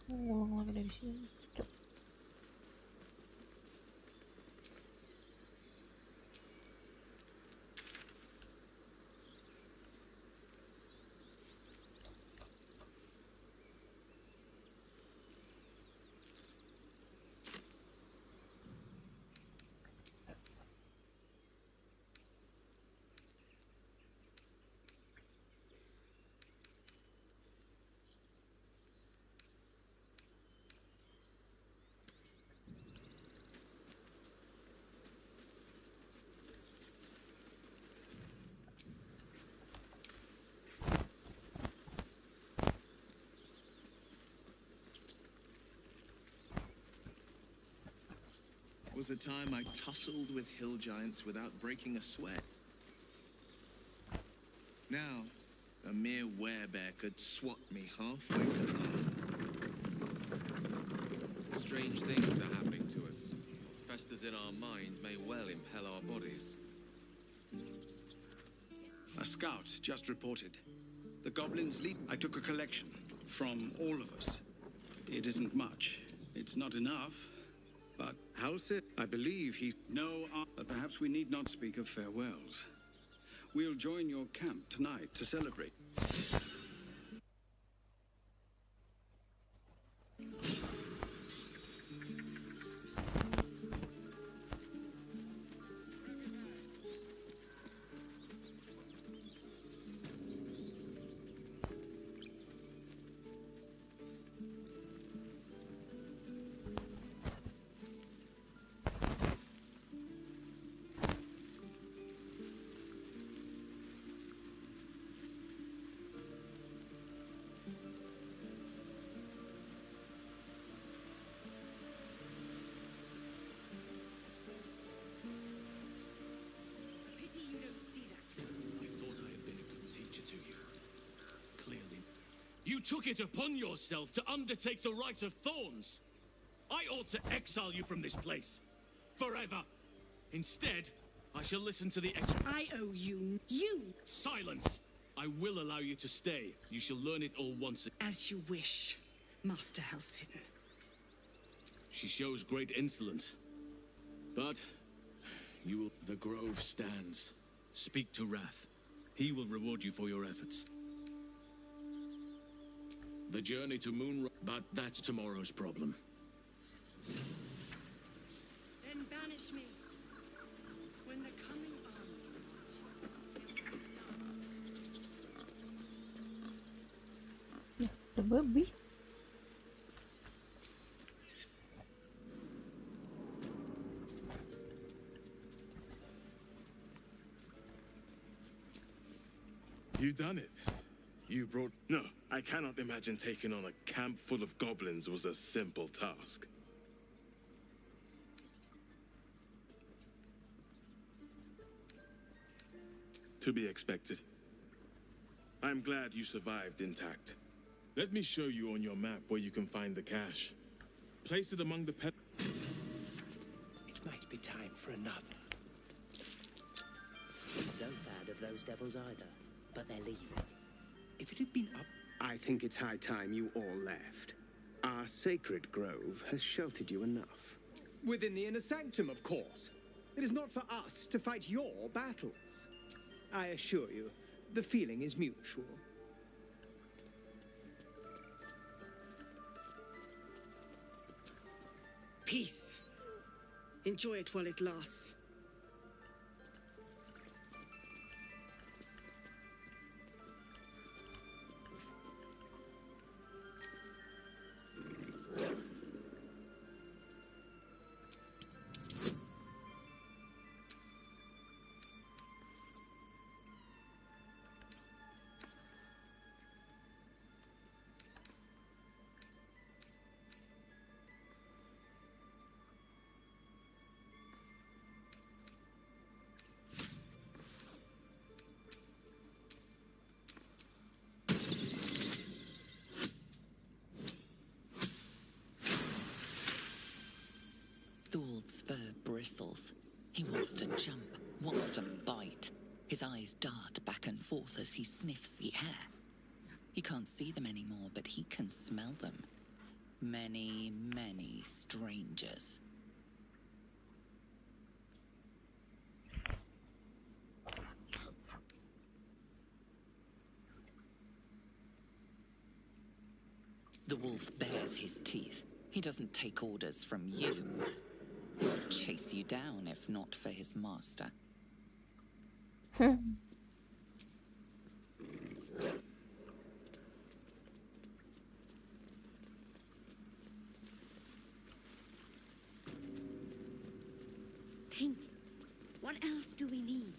Ngomong lagi dari sini. Was a time I tussled with hill giants without breaking a sweat. Now, a mere werebear could swat me halfway to home. Strange things are happening to us. What festers in our minds may well impel our bodies. A scout just reported. The goblins lead. I took a collection from all of us. It isn't much. It's not enough. But Halsit, I believe he's... No, but perhaps we need not speak of farewells. We'll join your camp tonight to celebrate. You took it upon yourself to undertake the Rite of Thorns. I ought to exile you from this place. Forever. Instead, I shall listen to the I owe you. You! Silence! I will allow you to stay. You shall learn it all once. As you wish, Master Halsin. She shows great insolence. But you will... The grove stands. Speak to Wrath. He will reward you for your efforts. The journey to Moonrise, but that's tomorrow's problem. Then banish me. When the coming army... The baby. You done it. You brought... No, I cannot imagine taking on a camp full of goblins was a simple task. To be expected. I'm glad you survived intact. Let me show you on your map where you can find the cache. Place it among the pet... It might be time for another. No fan of those devils either, but they're leaving. If it had been up... I think it's high time you all left. Our sacred grove has sheltered you enough. Within the inner sanctum, of course. It is not for us to fight your battles. I assure you, the feeling is mutual. Peace. Enjoy it while it lasts. bristles. He wants to jump, wants to bite. His eyes dart back and forth as he sniffs the air. He can't see them anymore, but he can smell them. Many, many strangers. The wolf bares his teeth. He doesn't take orders from you. He would chase you down if not for his master. Think. What else do we need?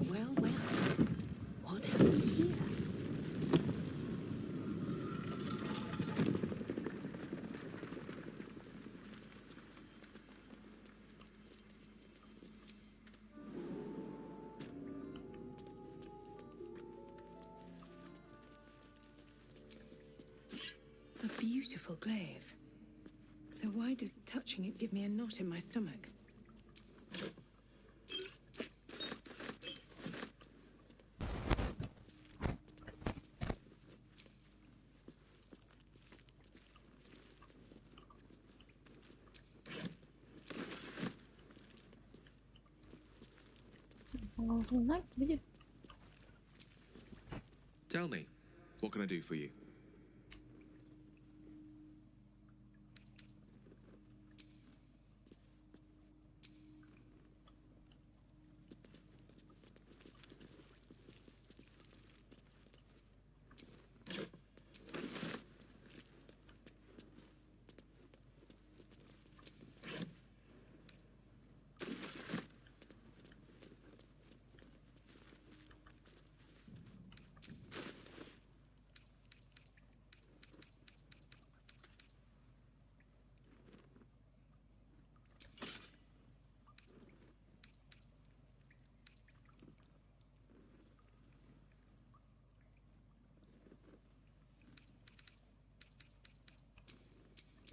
Well, well. What have we here? A beautiful glaive. So why does touching it give me a knot in my stomach? Tell me, what can I do for you?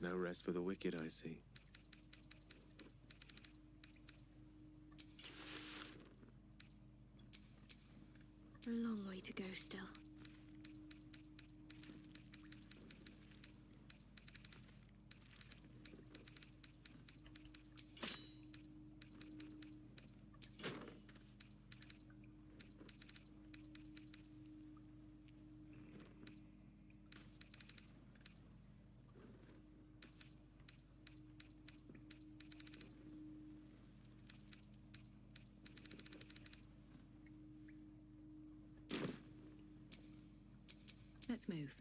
No rest for the wicked, I see. A long way to go still. Let's move.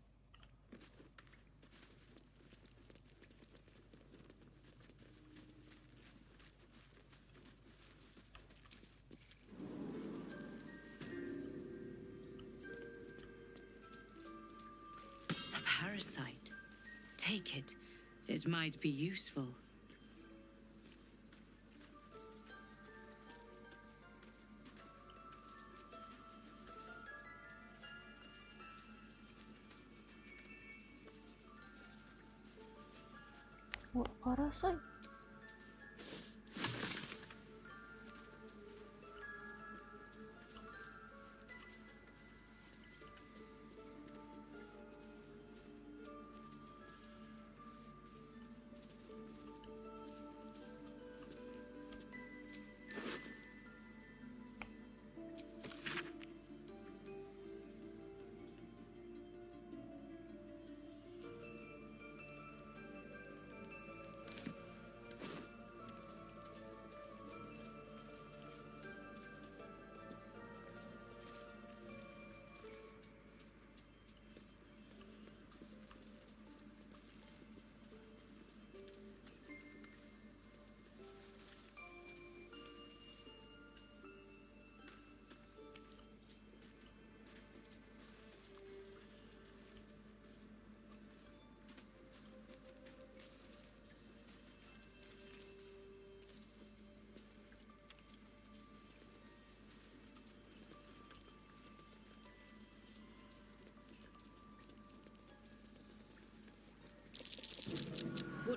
A parasite. Take it. It might be useful. What parasite?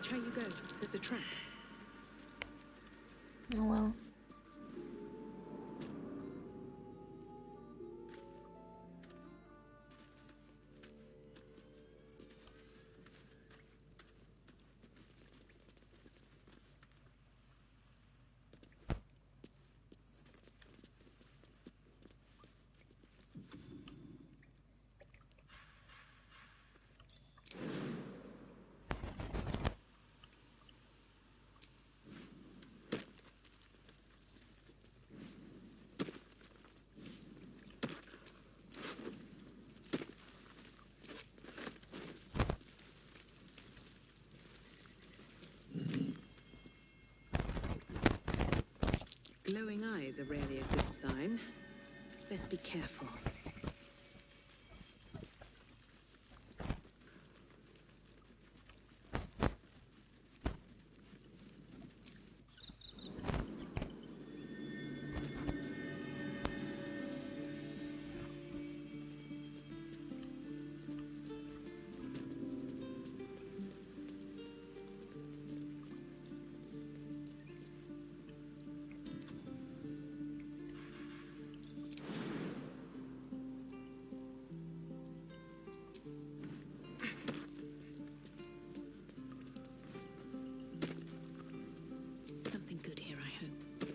Watch how you go. There's a trap. Oh well. Glowing eyes are rarely a good sign. Best be careful. Something good here, I hope.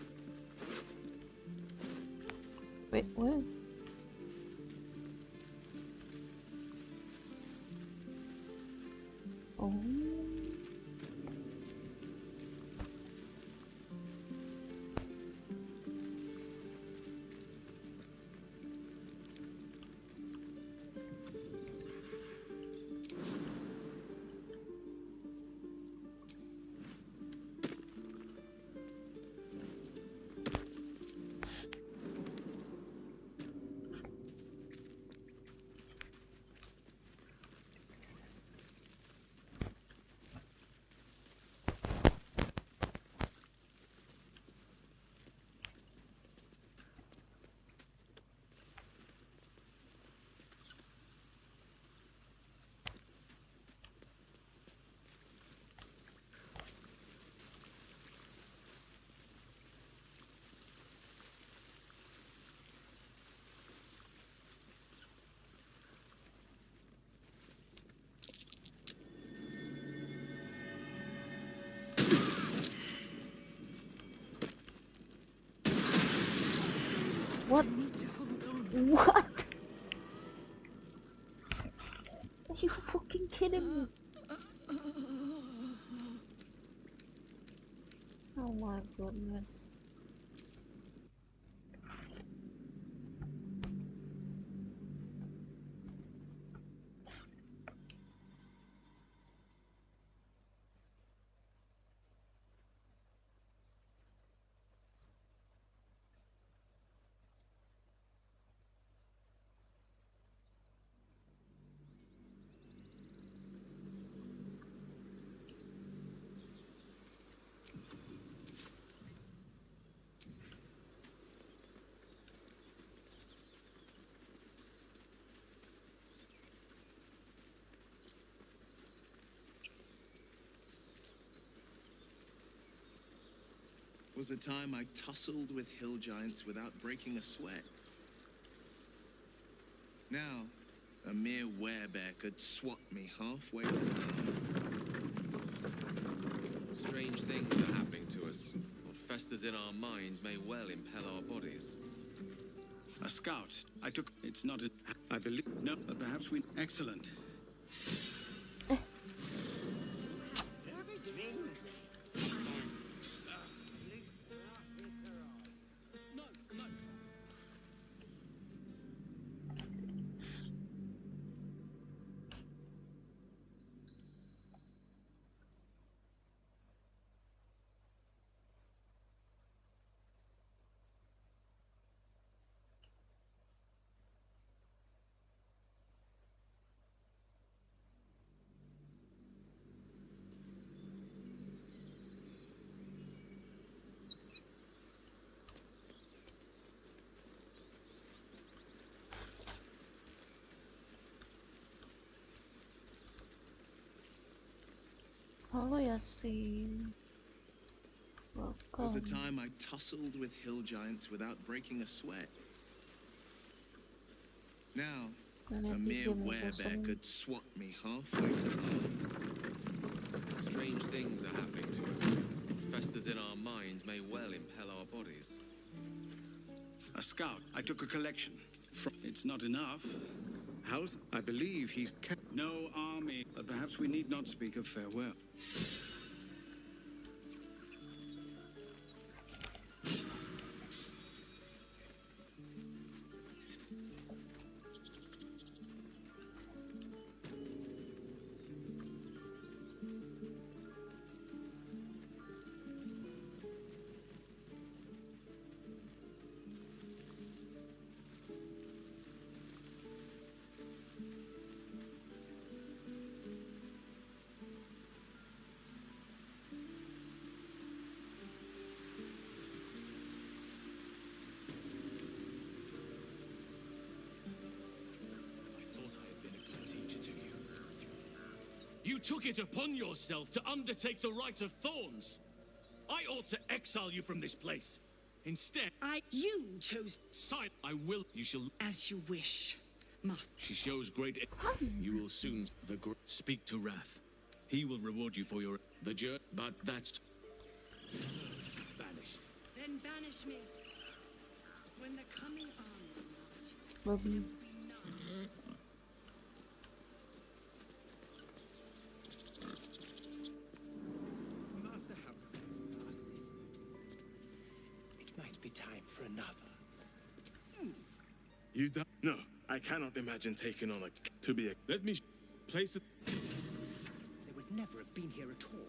Wait, what? Oh. What? What? Are you fucking kidding me? Oh my goodness. Was a time I tussled with hill giants without breaking a sweat. Now, a mere werebear could swat me halfway to the Strange things are happening to us. What festers in our minds may well impel our bodies. A scout. I took. It's not a. I believe. No, but perhaps we. Excellent. Halo Yasin. Was a Welcome. time I tussled with hill giants without breaking a sweat. Now, a mere werebear could swat me halfway to harm. Strange things are happening to us. What festers in our minds may well impel our bodies. A scout. I took a collection from... It's not enough. House, I believe he's kept... No army, but perhaps we need not speak of farewell. You took it upon yourself to undertake the Rite of Thorns. I ought to exile you from this place. Instead, You chose. Sire, I will. You shall. As you wish. Must. She shows great. You will soon. Speak to Wrath. He will reward you for your. The journey. But that's. Banished. Then banish me. When the coming army march, Lobby. Master House is past it. It might be time for another. You don't. No, I cannot imagine taking on a to be a. Let me place it. They would never have been here at all.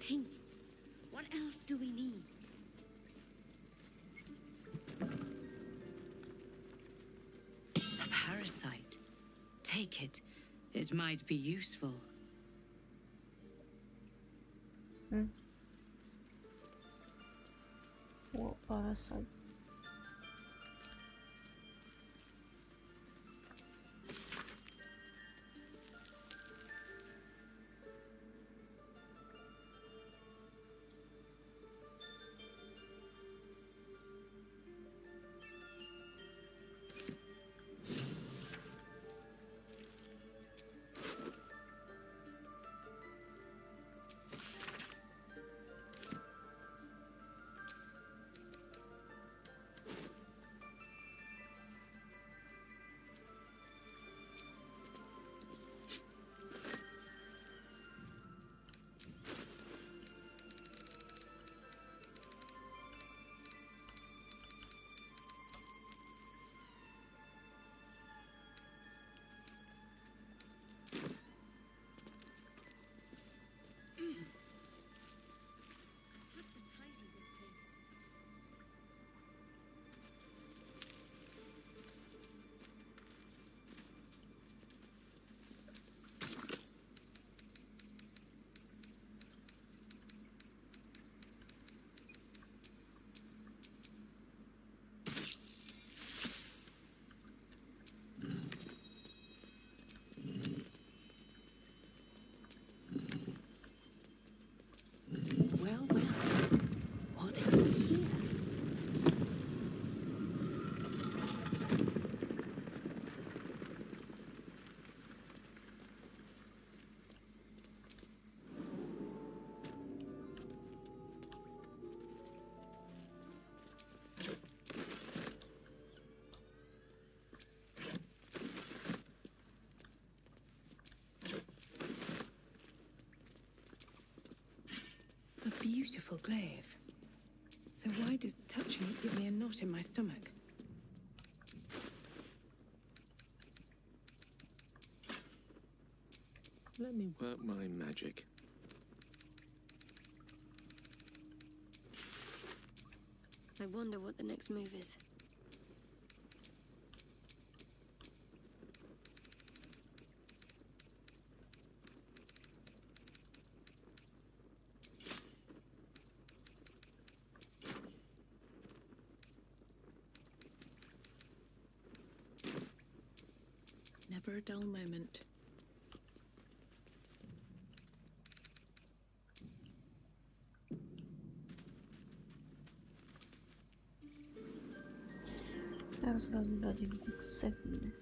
think. What else do we need? A parasite. Take it. It might be useful. What parasite? Have to tidy this place. Well, well. What have we here? A beautiful glaive. So why does touching it give me a knot in my stomach? Let me work my magic. I wonder what the next move is. Never a dull moment. Harus rajin-rajin quick save nih.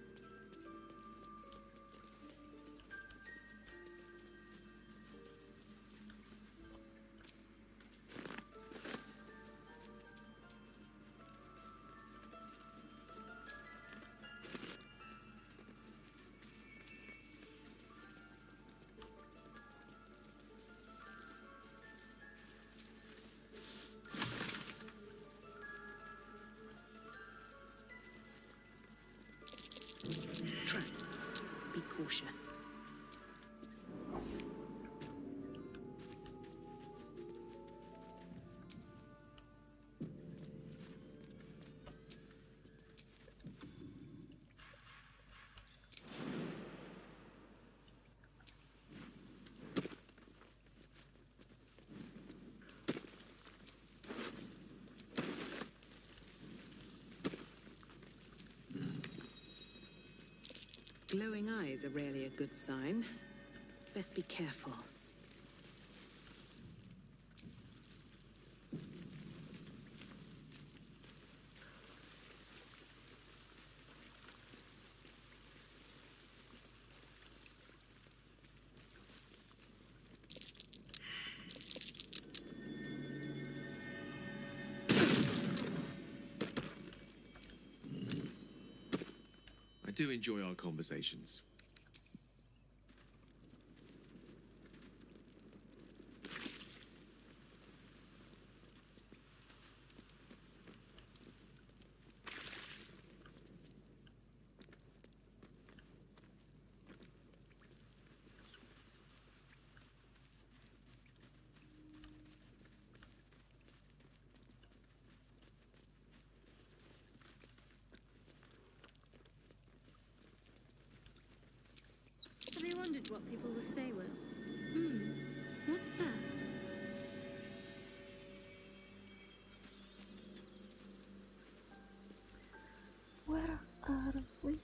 Trent, be cautious. Glowing eyes are rarely a good sign. Best be careful. I do enjoy our conversations. Have you wondered what people will say, Will? What's that? Where are we?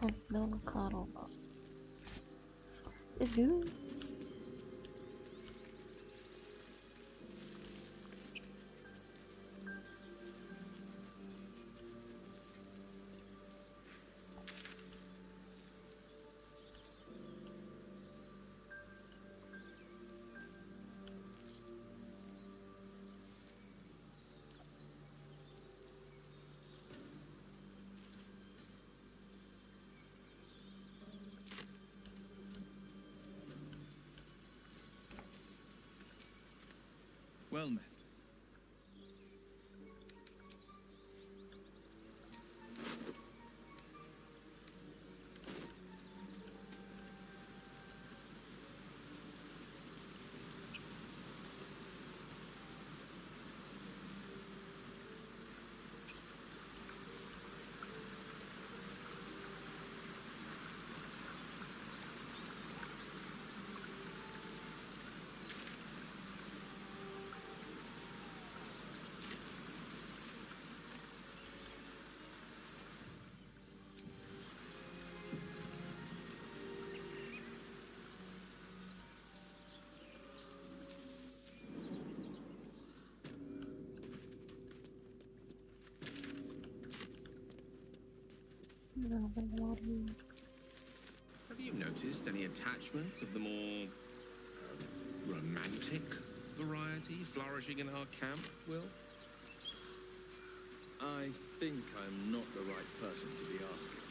Hunt down Karoma. Let's go. Well met. Have you noticed any attachments of the more romantic variety flourishing in our camp, Will? I think I'm not the right person to be asking.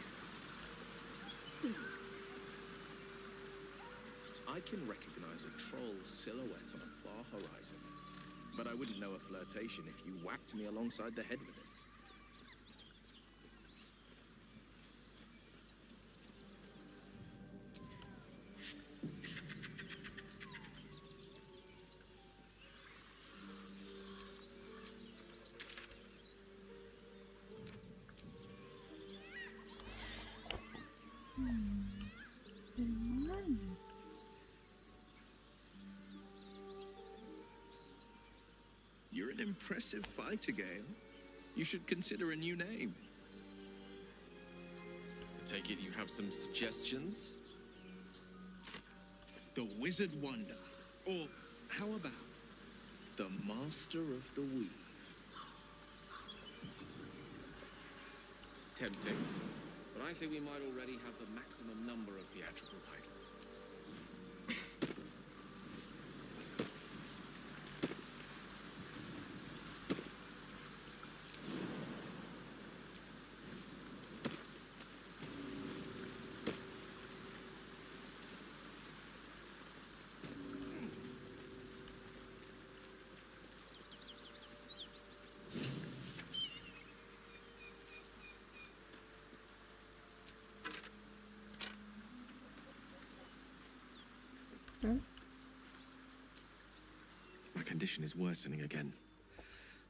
I can recognize a troll's silhouette on a far horizon. But I wouldn't know a flirtation if you whacked me alongside the head with it. You're an impressive fighter, Gale. You should consider a new name. I take it you have some suggestions? The Wizard Wonder. Or how about the Master of the Weave? Tempting. But I think we might already have the maximum number of theatrical titles. My condition is worsening again.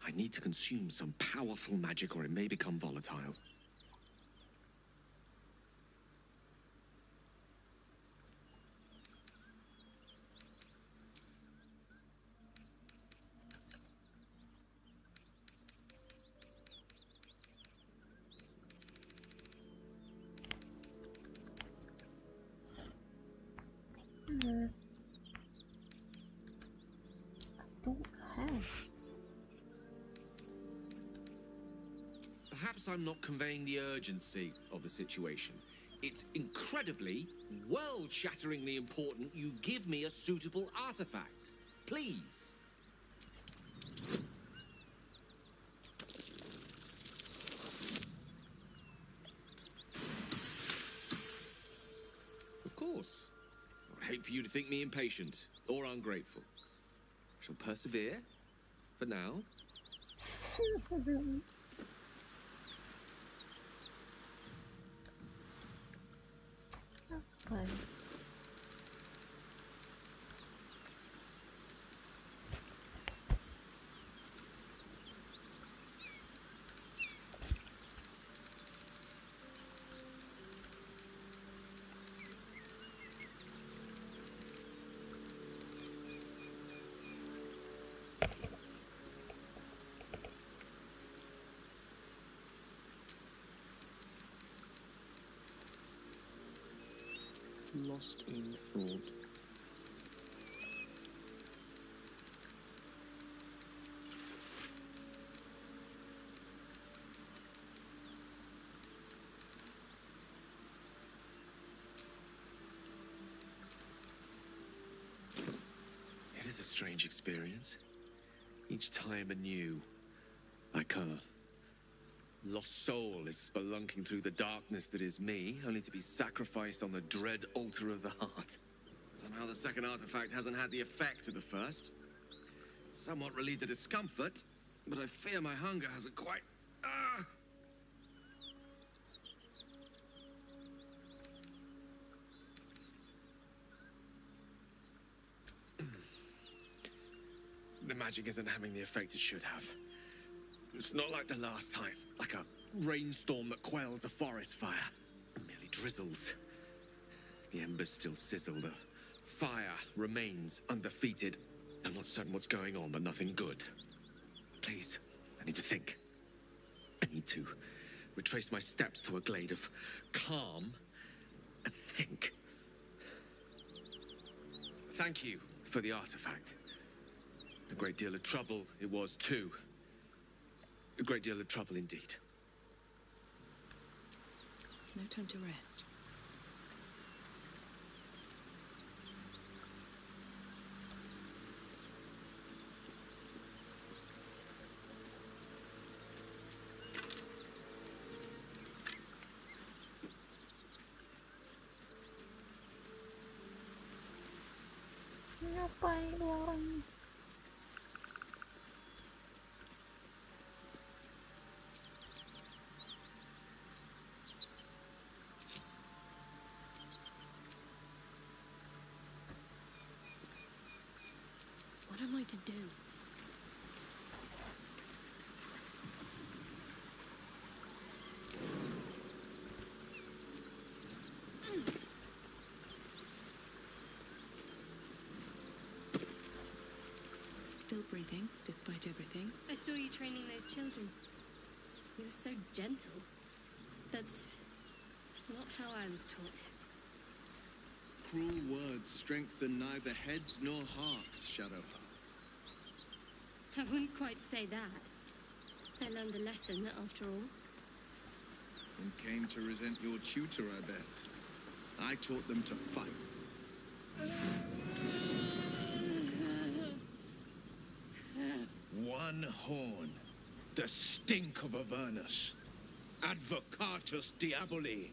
I need to consume some powerful magic or it may become volatile. Perhaps I'm not conveying the urgency of the situation. It's incredibly, world-shatteringly important you give me a suitable artifact. Please. Of course. I'd hate for you to think me impatient or ungrateful. I shall persevere, for now. Fine. Lost in thought. It is a strange experience. Each time anew. Like a lost soul is spelunking through the darkness that is me, only to be sacrificed on the dread altar of the heart. Somehow the second artifact hasn't had the effect of the first. It's somewhat relieved the discomfort, but I fear my hunger hasn't quite... The magic isn't having the effect it should have. It's not like the last time, like a rainstorm that quells a forest fire. It merely drizzles. The embers still sizzle, the fire remains undefeated. I'm not certain what's going on, but nothing good. Please, I need to think. I need to retrace my steps to a glade of calm and think. Thank you for the artifact. A great deal of trouble it was, too. A great deal of trouble indeed. No time to rest. Apa itu orangnya? What am I to do? Still breathing, despite everything. I saw you training those children. You were so gentle. That's not how I was taught. Cruel words strengthen neither heads nor hearts, Shadowheart. I wouldn't quite say that. I learned a lesson, after all. And came to resent your tutor, I bet. I taught them to fight. One horn. The stink of Avernus. Advocatus Diaboli.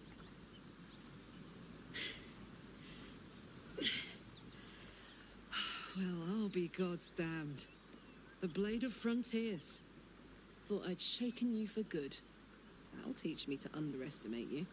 Well, I'll be God's damned. The Blade of Frontiers. Thought I'd shaken you for good. That'll teach me to underestimate you.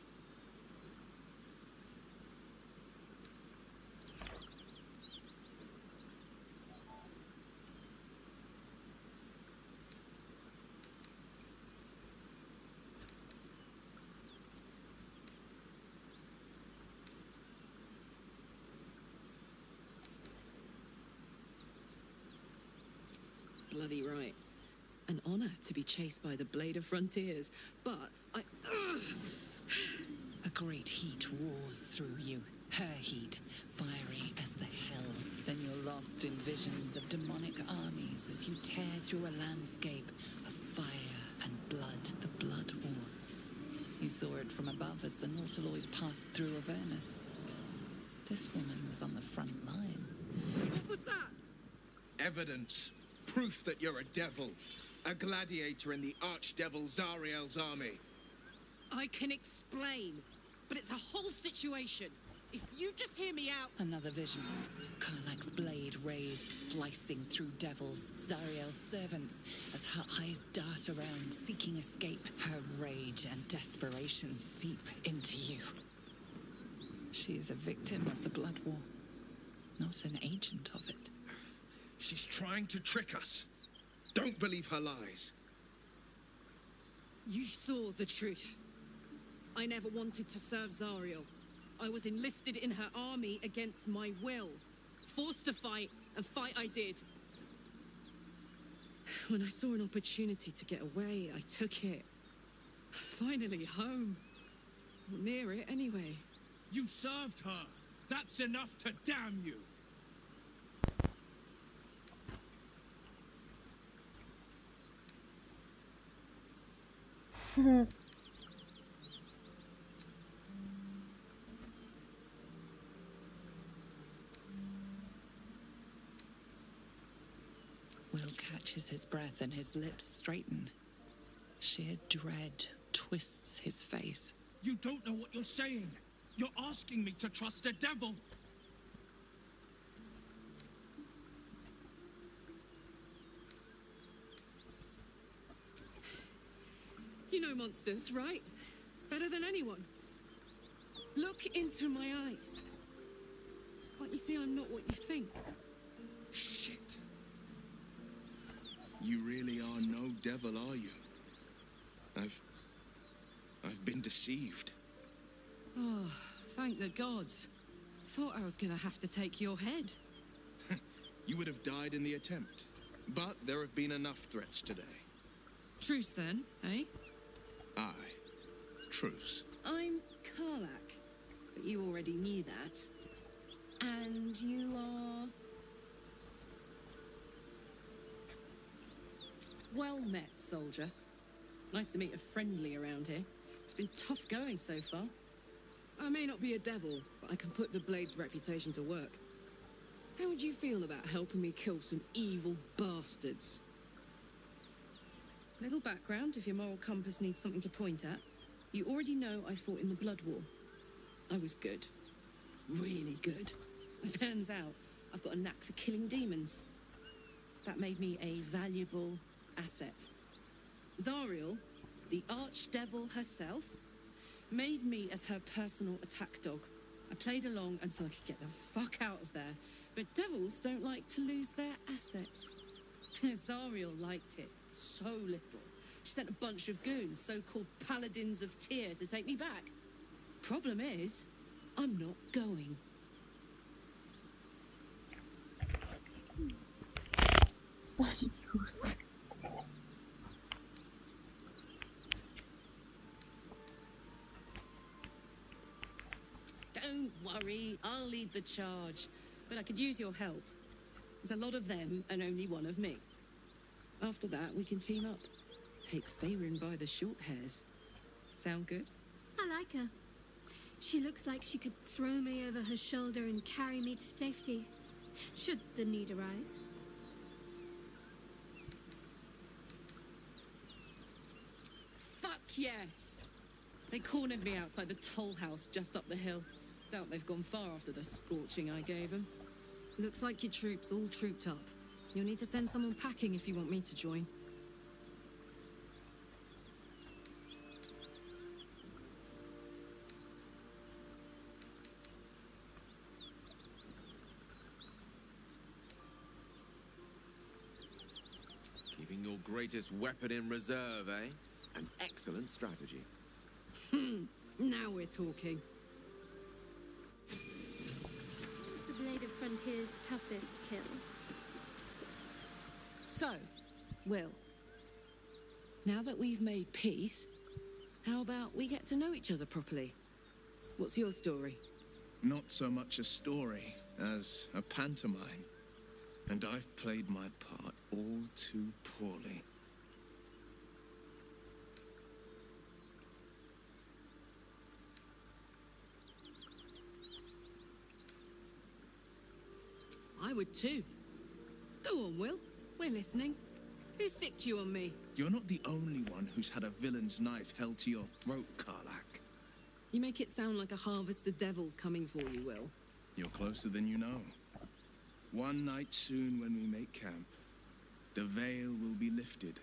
Bloody right. An honor to be chased by the Blade of Frontiers, but A great heat roars through you. Her heat, fiery as the hells. Then you're lost in visions of demonic armies as you tear through a landscape of fire and blood, the Blood War. You saw it from above as the Nautiloid passed through Avernus. This woman was on the front line. What was that? Evidence. Proof that you're a devil. A gladiator in the archdevil Zariel's army. I can explain, but it's a whole situation. If you just hear me out... Another vision. Karlach's blade raised, slicing through devils, Zariel's servants, as her eyes dart around, seeking escape. Her rage and desperation seep into you. She is a victim of the Blood War, not an agent of it. She's trying to trick us. Don't believe her lies. You saw the truth. I never wanted to serve Zariel. I was enlisted in her army against my will. Forced to fight, and fight I did. When I saw an opportunity to get away, I took it. Finally home. Or near it, anyway. You served her. That's enough to damn you. Will catches his breath and his lips straighten. Sheer dread twists his face. You don't know what you're saying. You're asking me to trust a devil. You know monsters, right? Better than anyone. Look into my eyes. Can't you see I'm not what you think? Shit. You really are no devil, are you? I've been deceived. Oh, thank the gods. Thought I was gonna have to take your head. You would have died in the attempt. But there have been enough threats today. Truce then, eh? Aye. Truce. I'm Karlach, but you already knew that. And you are... Well met, soldier. Nice to meet a friendly around here. It's been tough going so far. I may not be a devil, but I can put the Blade's reputation to work. How would you feel about helping me kill some evil bastards? Little background, if your moral compass needs something to point at. You already know I fought in the Blood War. I was good. Really good. It turns out, I've got a knack for killing demons. That made me a valuable asset. Zariel, the archdevil herself, made me as her personal attack dog. I played along until I could get the fuck out of there. But devils don't like to lose their assets. Zariel liked it so little. She sent a bunch of goons, so-called paladins of Tyr, to take me back. Problem is, I'm not going. Don't worry, I'll lead the charge. But I could use your help. There's a lot of them and only one of me. After that, we can team up. Take Faerun by the short hairs. Sound good? I like her. She looks like she could throw me over her shoulder and carry me to safety, should the need arise. Fuck yes! They cornered me outside the toll house just up the hill. Doubt they've gone far after the scorching I gave them. Looks like your troops all trooped up. You'll need to send someone packing if you want me to join. Keeping your greatest weapon in reserve, eh? An excellent strategy. Now we're talking. Who's the Blade of Frontier's toughest kill? So, Will, now that we've made peace, how about we get to know each other properly? What's your story? Not so much a story as a pantomime. And I've played my part all too poorly. I would too. Go on, Will. We're listening. Who sicked you on me? You're not the only one who's had a villain's knife held to your throat, Karlak. You make it sound like a harvest of devils coming for you, Will. You're closer than you know. One night soon when we make camp, the veil will be lifted,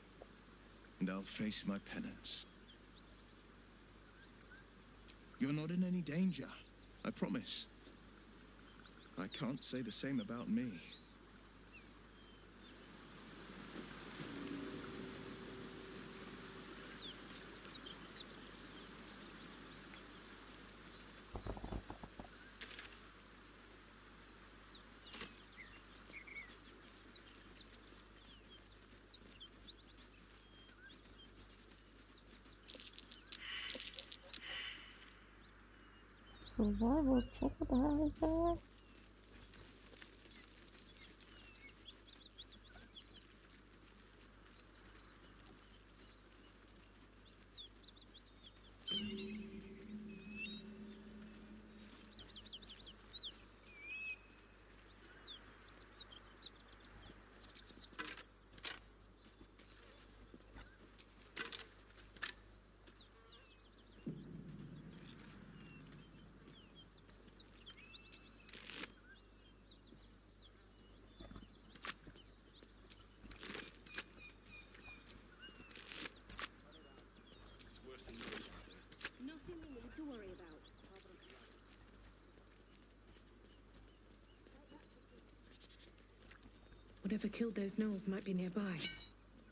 and I'll face my penance. You're not in any danger, I promise. I can't say the same about me. Survival jeopardizer. Nothing we need to worry about. Whatever killed those gnolls might be nearby.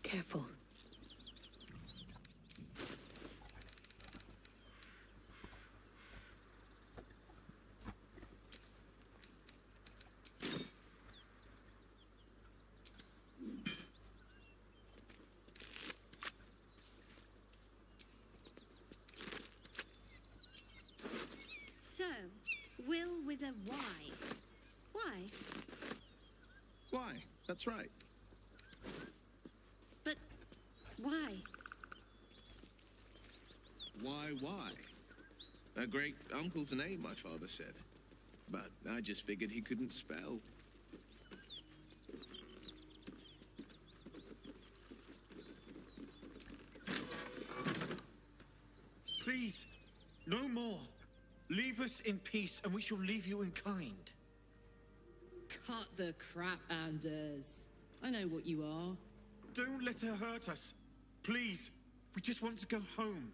Careful. So, Will with a Y. Why? Why? That's right. But why? Why? A great uncle to name, my father said. But I just figured he couldn't spell. Please, no more. Leave us in peace, and we shall leave you in kind. Cut the crap, Anders. I know what you are. Don't let her hurt us. Please. We just want to go home.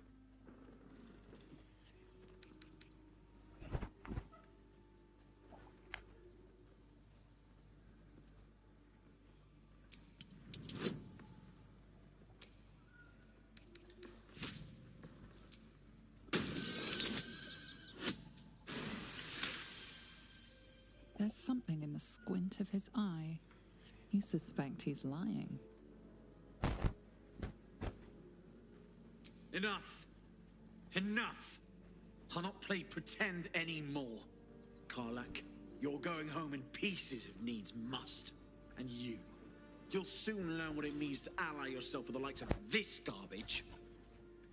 There's something in the squint of his eye. You suspect he's lying. Enough. Enough. I'll not play pretend anymore. Karlak, you're going home in pieces if needs must. And you'll soon learn what it means to ally yourself with the likes of this garbage.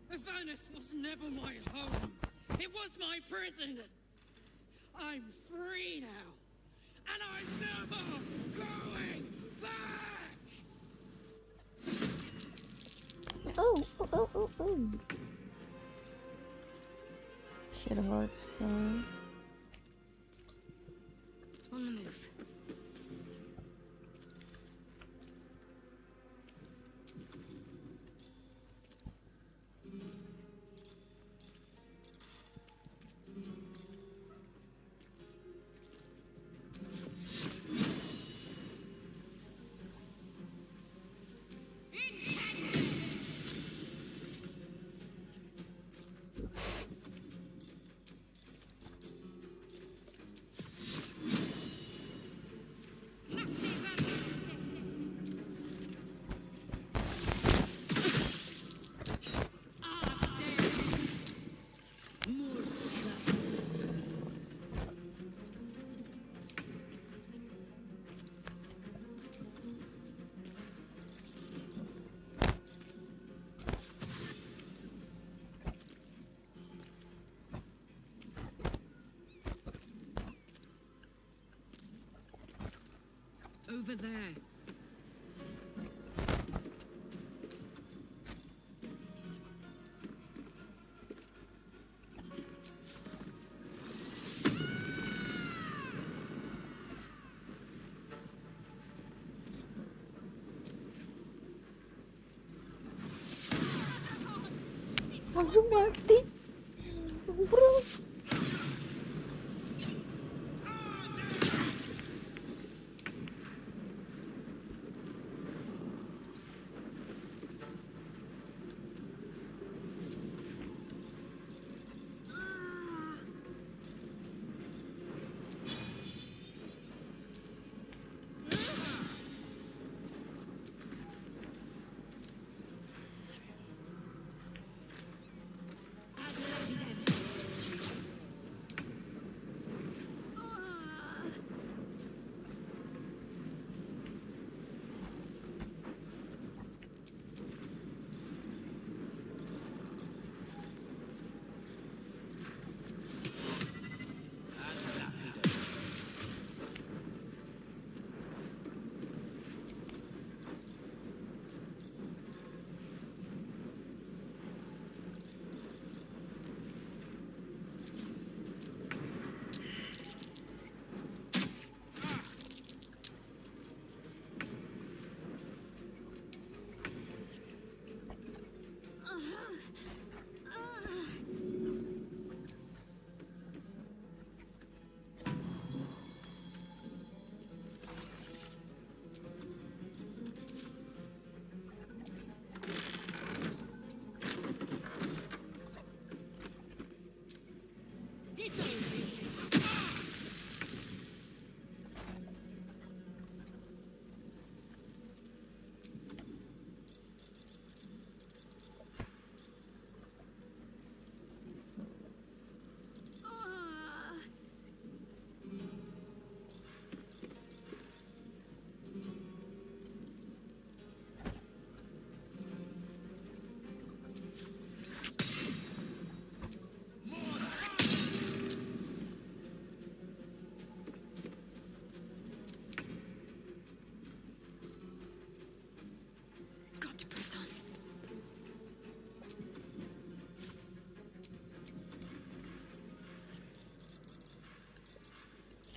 Venice was never my home. It was my prison. I'm free now. And I'm never going back! Oh, oh, oh, oh, oh. Shit hurts though. On the move. Over there. Langsung mati. Bro.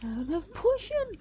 I don't have potion.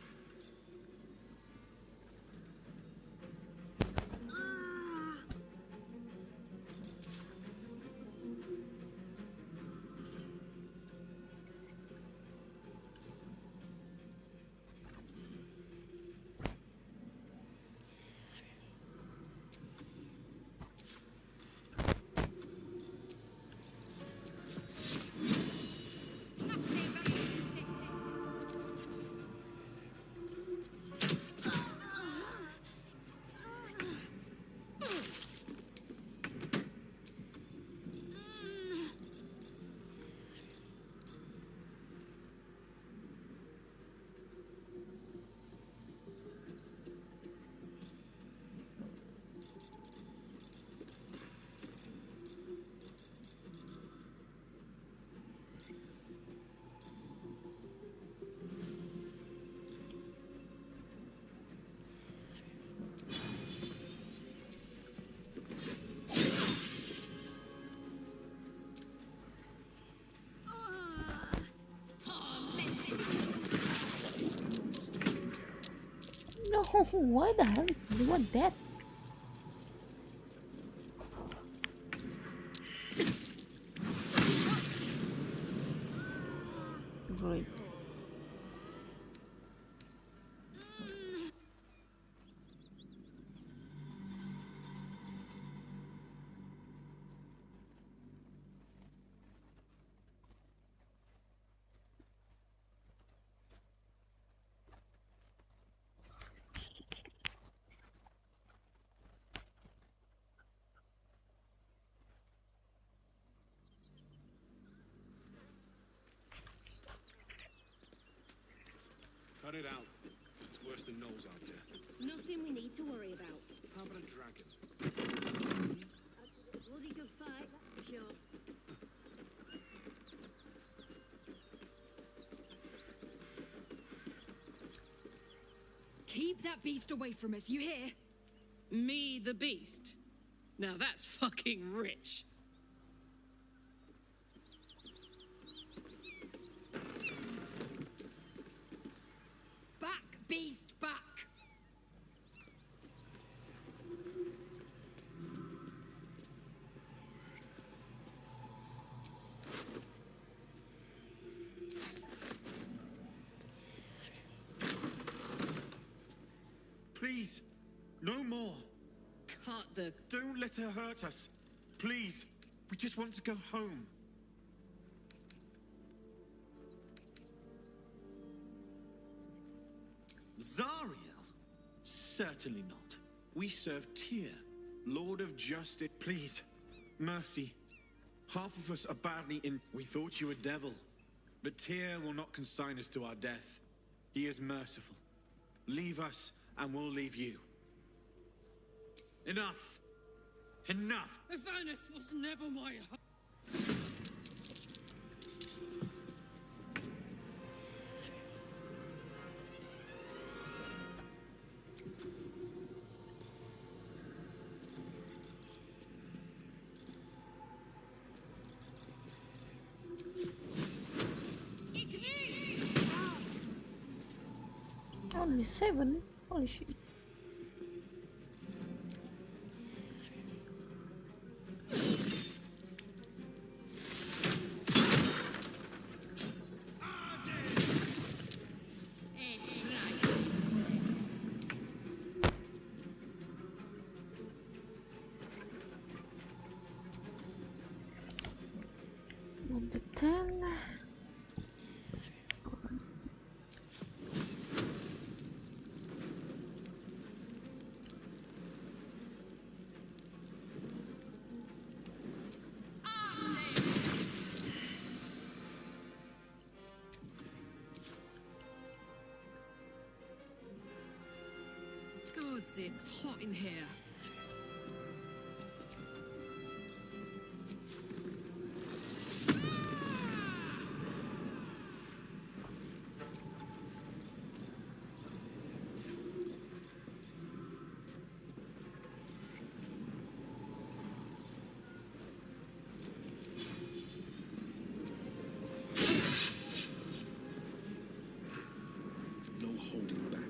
Why the hell is everyone dead? Great. Cut it out. It's worse than Knowles out there. Nothing we need to worry about. How about a dragon? A bloody good fight, that's for sure. Keep that beast away from us, you hear? Me, the beast? Now that's fucking rich. Back, beast, back! Please, no more. Cut the... Don't let her hurt us. Please, we just want to go home. Zariel? Certainly not. We serve Tyr, Lord of Justice. Please, mercy. Half of us are badly in... We thought you a devil, but Tyr will not consign us to our death. He is merciful. Leave us, and we'll leave you. Enough! Enough! Avernus was never my home. Only 7? Holy shit. One to 10. Gods, it's hot in here. No holding back.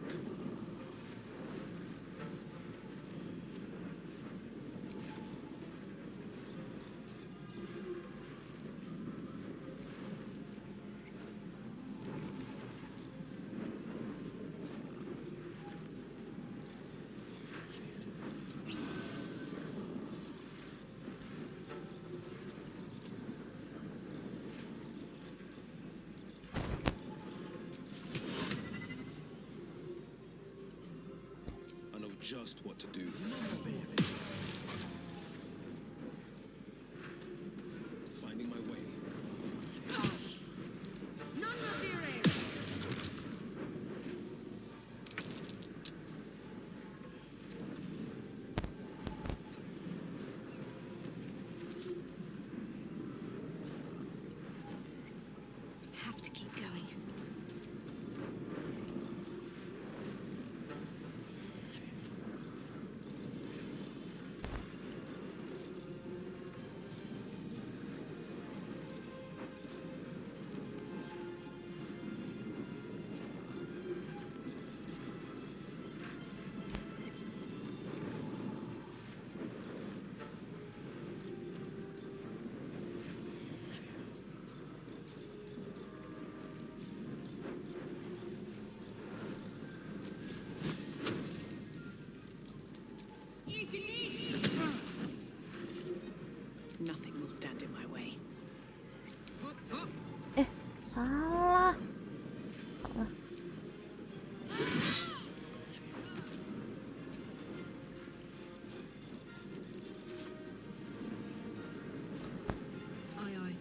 I know just what to do. Finding my way. Have to keep going. Nothing will stand in my way. Salah. Salah. Aye, aye.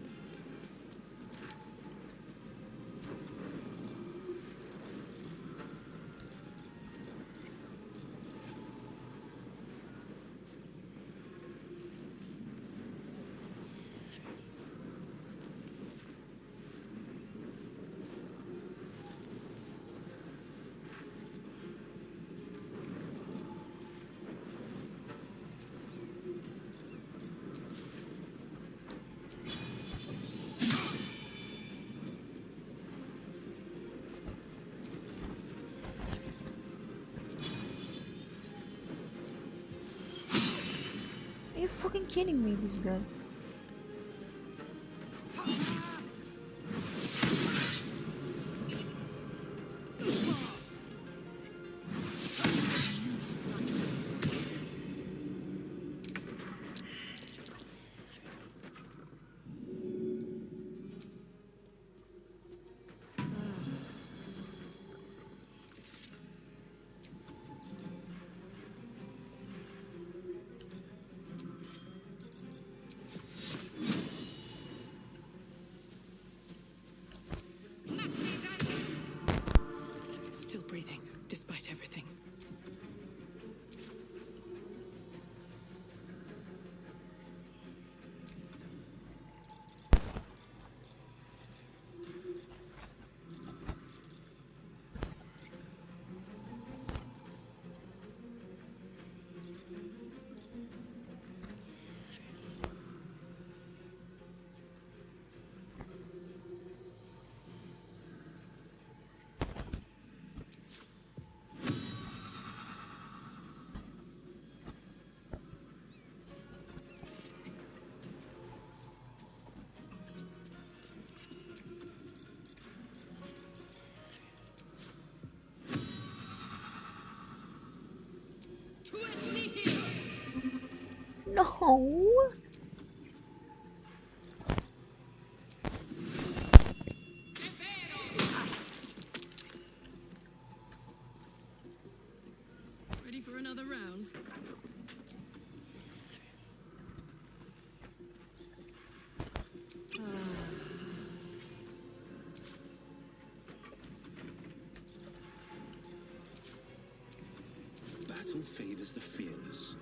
Are you fucking kidding me, this guy? Still breathing, despite everything. No. Ready for another round? Battle favors the fearless.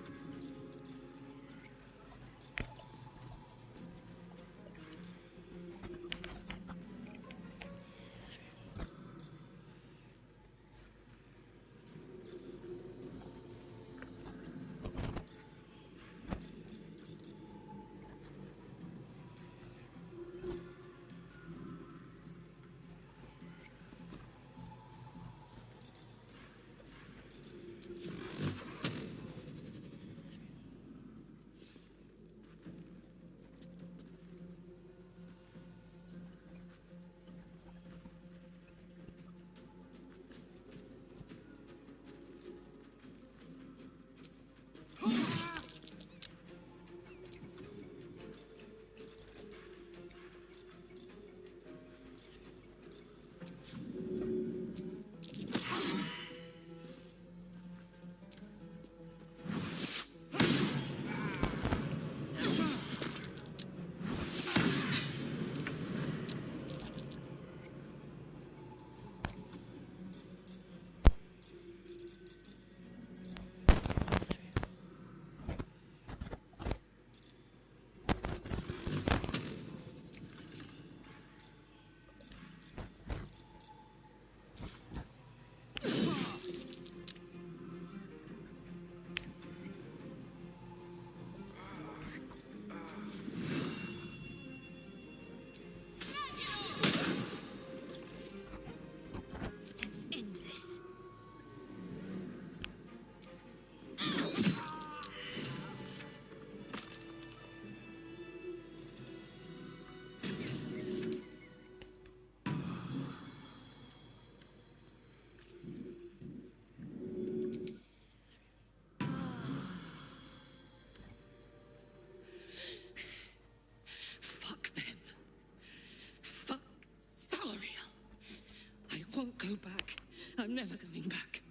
I'm never going back.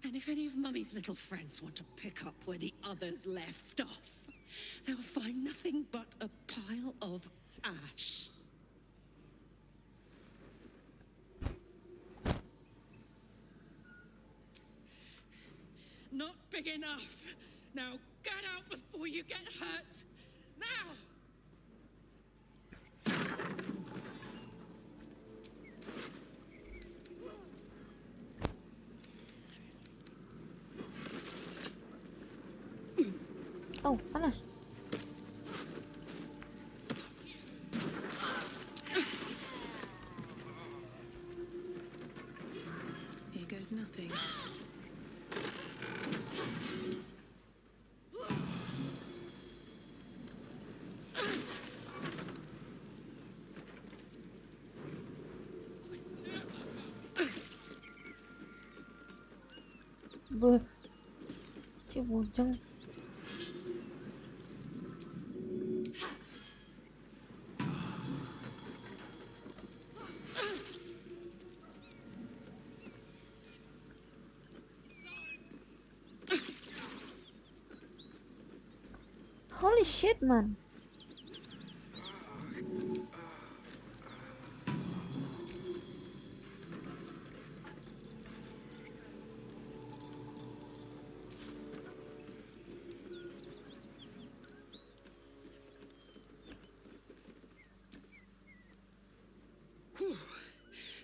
And if any of Mummy's little friends want to pick up where the others left off, they'll find nothing but a pile of ash. Not big enough. Now get out before you get hurt. Now! Oh, panas. Here goes nothing. Beuh. Si bujang. Holy shit, man. Whew.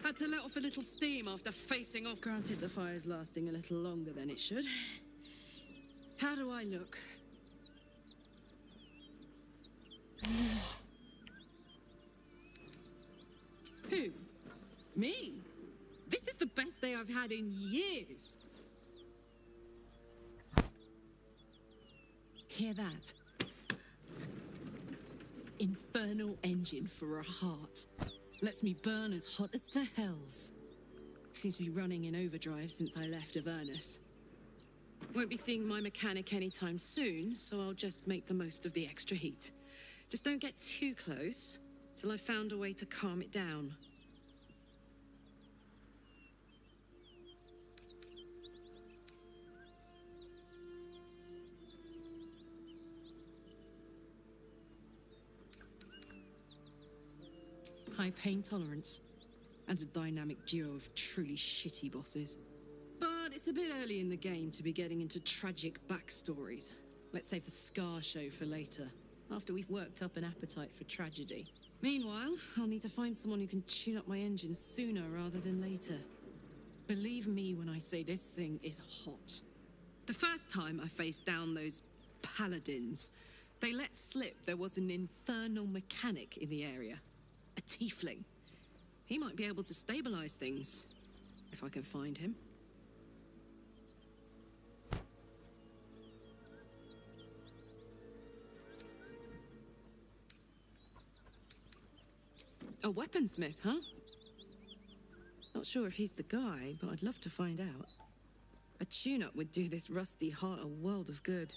Had to let off a little steam after facing off. Granted, the fire's lasting a little longer than it should. How do I look? Who? Me? This is the best day I've had in years. Hear that? Infernal engine for a heart. Lets me burn as hot as the hells. Seems to be running in overdrive since I left Avernus. Won't be seeing my mechanic anytime soon, so I'll just make the most of the extra heat. Just don't get too close till I've found a way to calm it down. High pain tolerance, and a dynamic duo of truly shitty bosses. But it's a bit early in the game to be getting into tragic backstories. Let's save the Scar show for later, after we've worked up an appetite for tragedy. Meanwhile, I'll need to find someone who can tune up my engine sooner rather than later. Believe me when I say this thing is hot. The first time I faced down those paladins, they let slip there was an infernal mechanic in the area. A tiefling. He might be able to stabilize things, if I can find him. A weaponsmith, huh? Not sure if he's the guy, but I'd love to find out. A tune-up would do this rusty heart a world of good.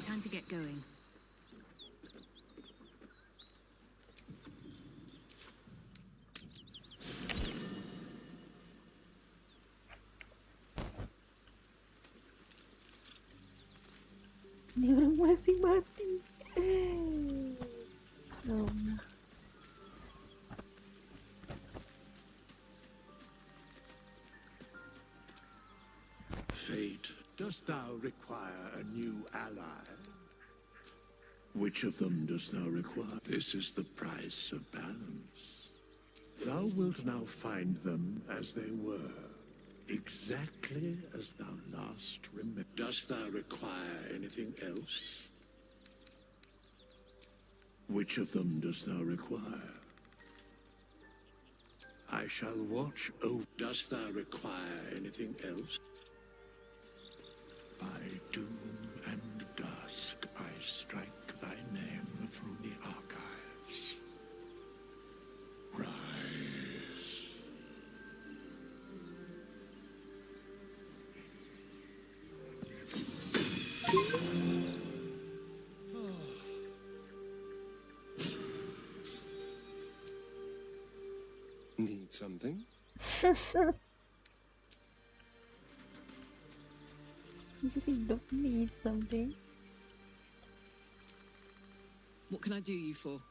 Time to get going. Ini orang masih mati. Oh. Fate, dost thou require a new ally? Which of them dost thou require? This is the price of balance. Thou wilt now find them as they were, exactly as thou last remembered. Dost thou require anything else? Which of them dost thou require? I shall watch over. Dost thou require anything else? By doom and dusk I strike thy name from the archives. Rise. Need something? Does he don't need something? What can I do you for?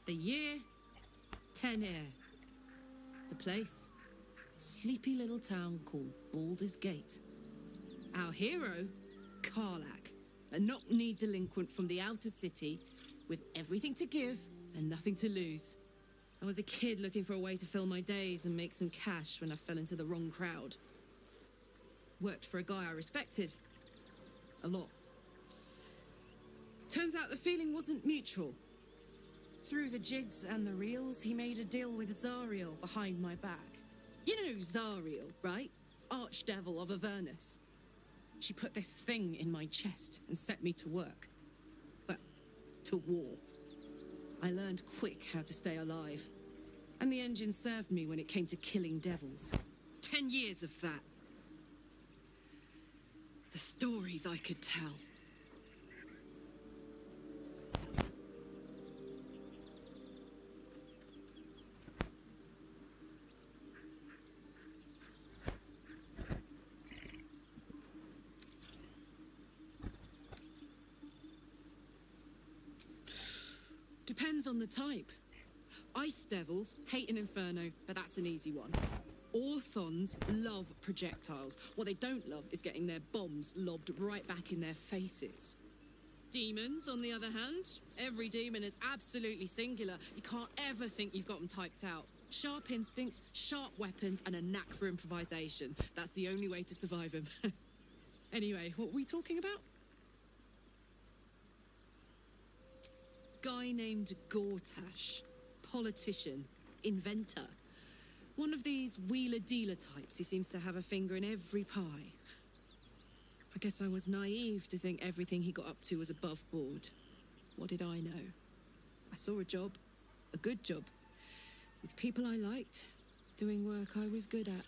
The year, 10 air. The place, sleepy little town called Baldur's Gate. Our hero, Karlak, a knock-kneed delinquent from the outer city with everything to give and nothing to lose. I was a kid looking for a way to fill my days and make some cash when I fell into the wrong crowd. Worked for a guy I respected. A lot. Turns out the feeling wasn't mutual. Through the jigs and the reels, he made a deal with Zariel behind my back. You know Zariel, right? Archdevil of Avernus. She put this thing in my chest and set me to work. Well, to war. I learned quick how to stay alive. And the engine served me when it came to killing devils. 10 years of that. The stories I could tell. Depends on the type. Ice devils hate an inferno, but that's an easy one. Orthons love projectiles. What they don't love is getting their bombs lobbed right back in their faces. Demons, on the other hand, every demon is absolutely singular. You can't ever think you've got them typed out. Sharp instincts, sharp weapons, and a knack for improvisation. That's the only way to survive them. Anyway, what were we talking about? Guy named Gortash. Politician. Inventor. One of these wheeler-dealer types who seems to have a finger in every pie. I guess I was naive to think everything he got up to was above board. What did I know? I saw a job. A good job. With people I liked. Doing work I was good at.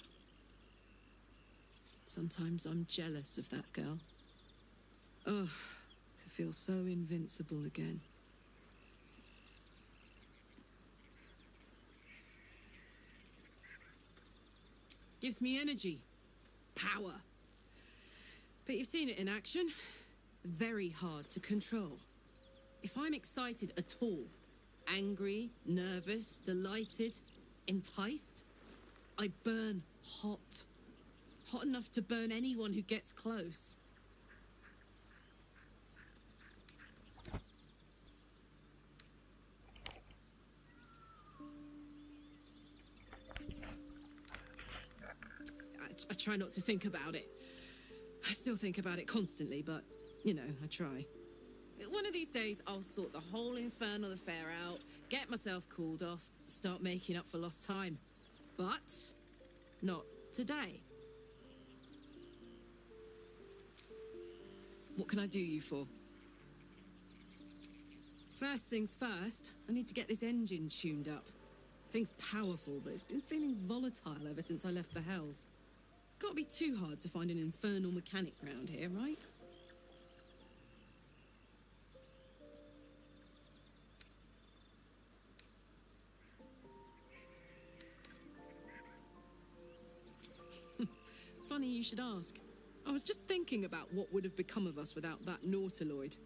Sometimes I'm jealous of that girl. Ugh, to feel so invincible again. Gives me energy. Power. But you've seen it in action. Very hard to control. If I'm excited at all, angry, nervous, delighted, enticed, I burn hot. Hot enough to burn anyone who gets close. I try not to think about it. I still think about it constantly, but, you know, I try. One of these days, I'll sort the whole infernal affair out, get myself cooled off, start making up for lost time. But not today. What can I do you for? First things first, I need to get this engine tuned up. Thing's powerful, but it's been feeling volatile ever since I left the Hells. Can't be too hard to find an infernal mechanic round here, right? Funny you should ask. I was just thinking about what would have become of us without that Nautiloid.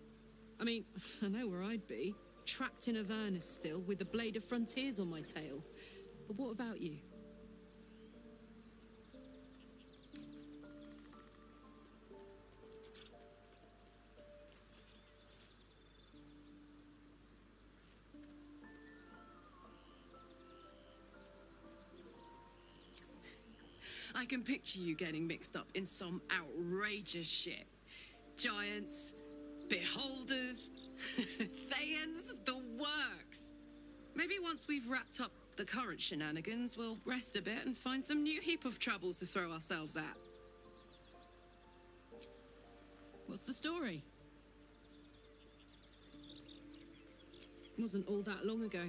I mean, I know where I'd be. Trapped in Avernus still, with the Blade of Frontiers on my tail. But what about you? I can picture you getting mixed up in some outrageous shit. Giants, beholders, Thayans, the works. Maybe once we've wrapped up the current shenanigans, we'll rest a bit and find some new heap of troubles to throw ourselves at. What's the story? It wasn't all that long ago.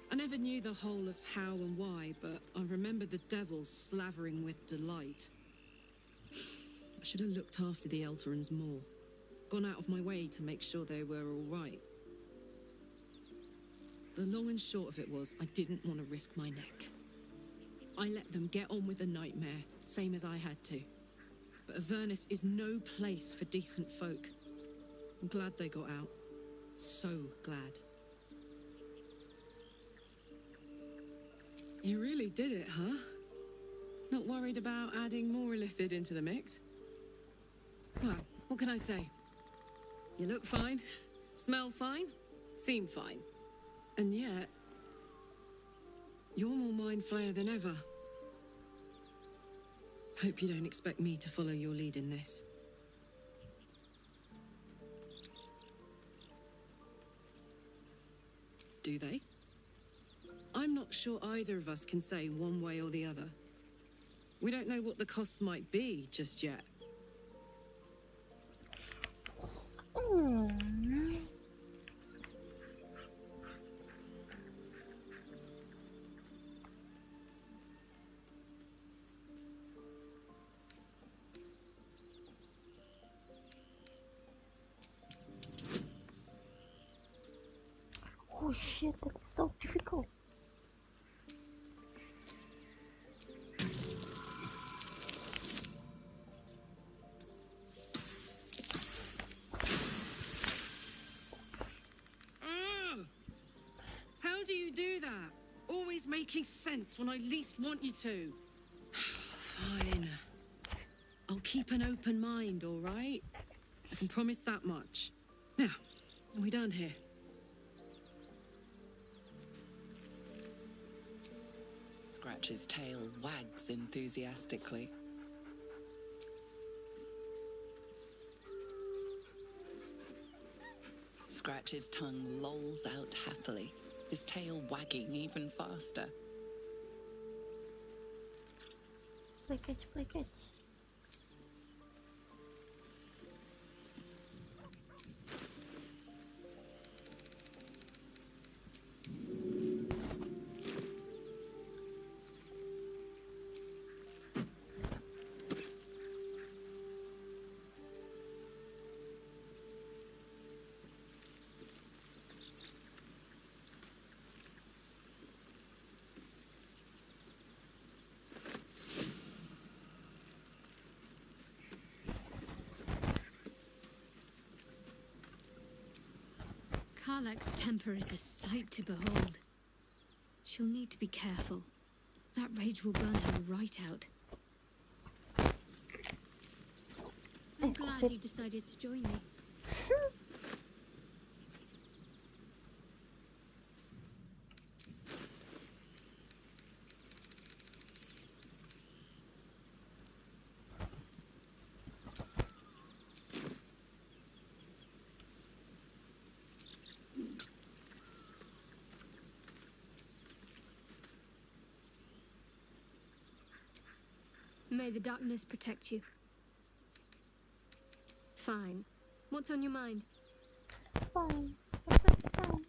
I never knew the whole of how and why, but I remember the devils slavering with delight. I should have looked after the Elterans more. Gone out of my way to make sure they were all right. The long and short of it was, I didn't want to risk my neck. I let them get on with the nightmare, same as I had to. But Avernus is no place for decent folk. I'm glad they got out. So glad. You really did it, huh? Not worried about adding more illithid into the mix? Well, what can I say? You look fine, smell fine, seem fine. And yet, you're more mind flayer than ever. Hope you don't expect me to follow your lead in this. Do they? I'm not sure either of us can say one way or the other. We don't know what the costs might be just yet. Oh shit, that's so difficult. How do you do that? Always making sense when I least want you to. Fine. I'll keep an open mind, all right? I can promise that much. Now, are we done here? Scratch's tail wags enthusiastically. Scratch's tongue lolls out happily, his tail wagging even faster. Play catch, play catch. Karlak's temper is a sight to behold. She'll need to be careful. That rage will burn her right out. I'm glad you decided to join me. May the darkness protect you. Fine. What's on your mind? Fine. Fine.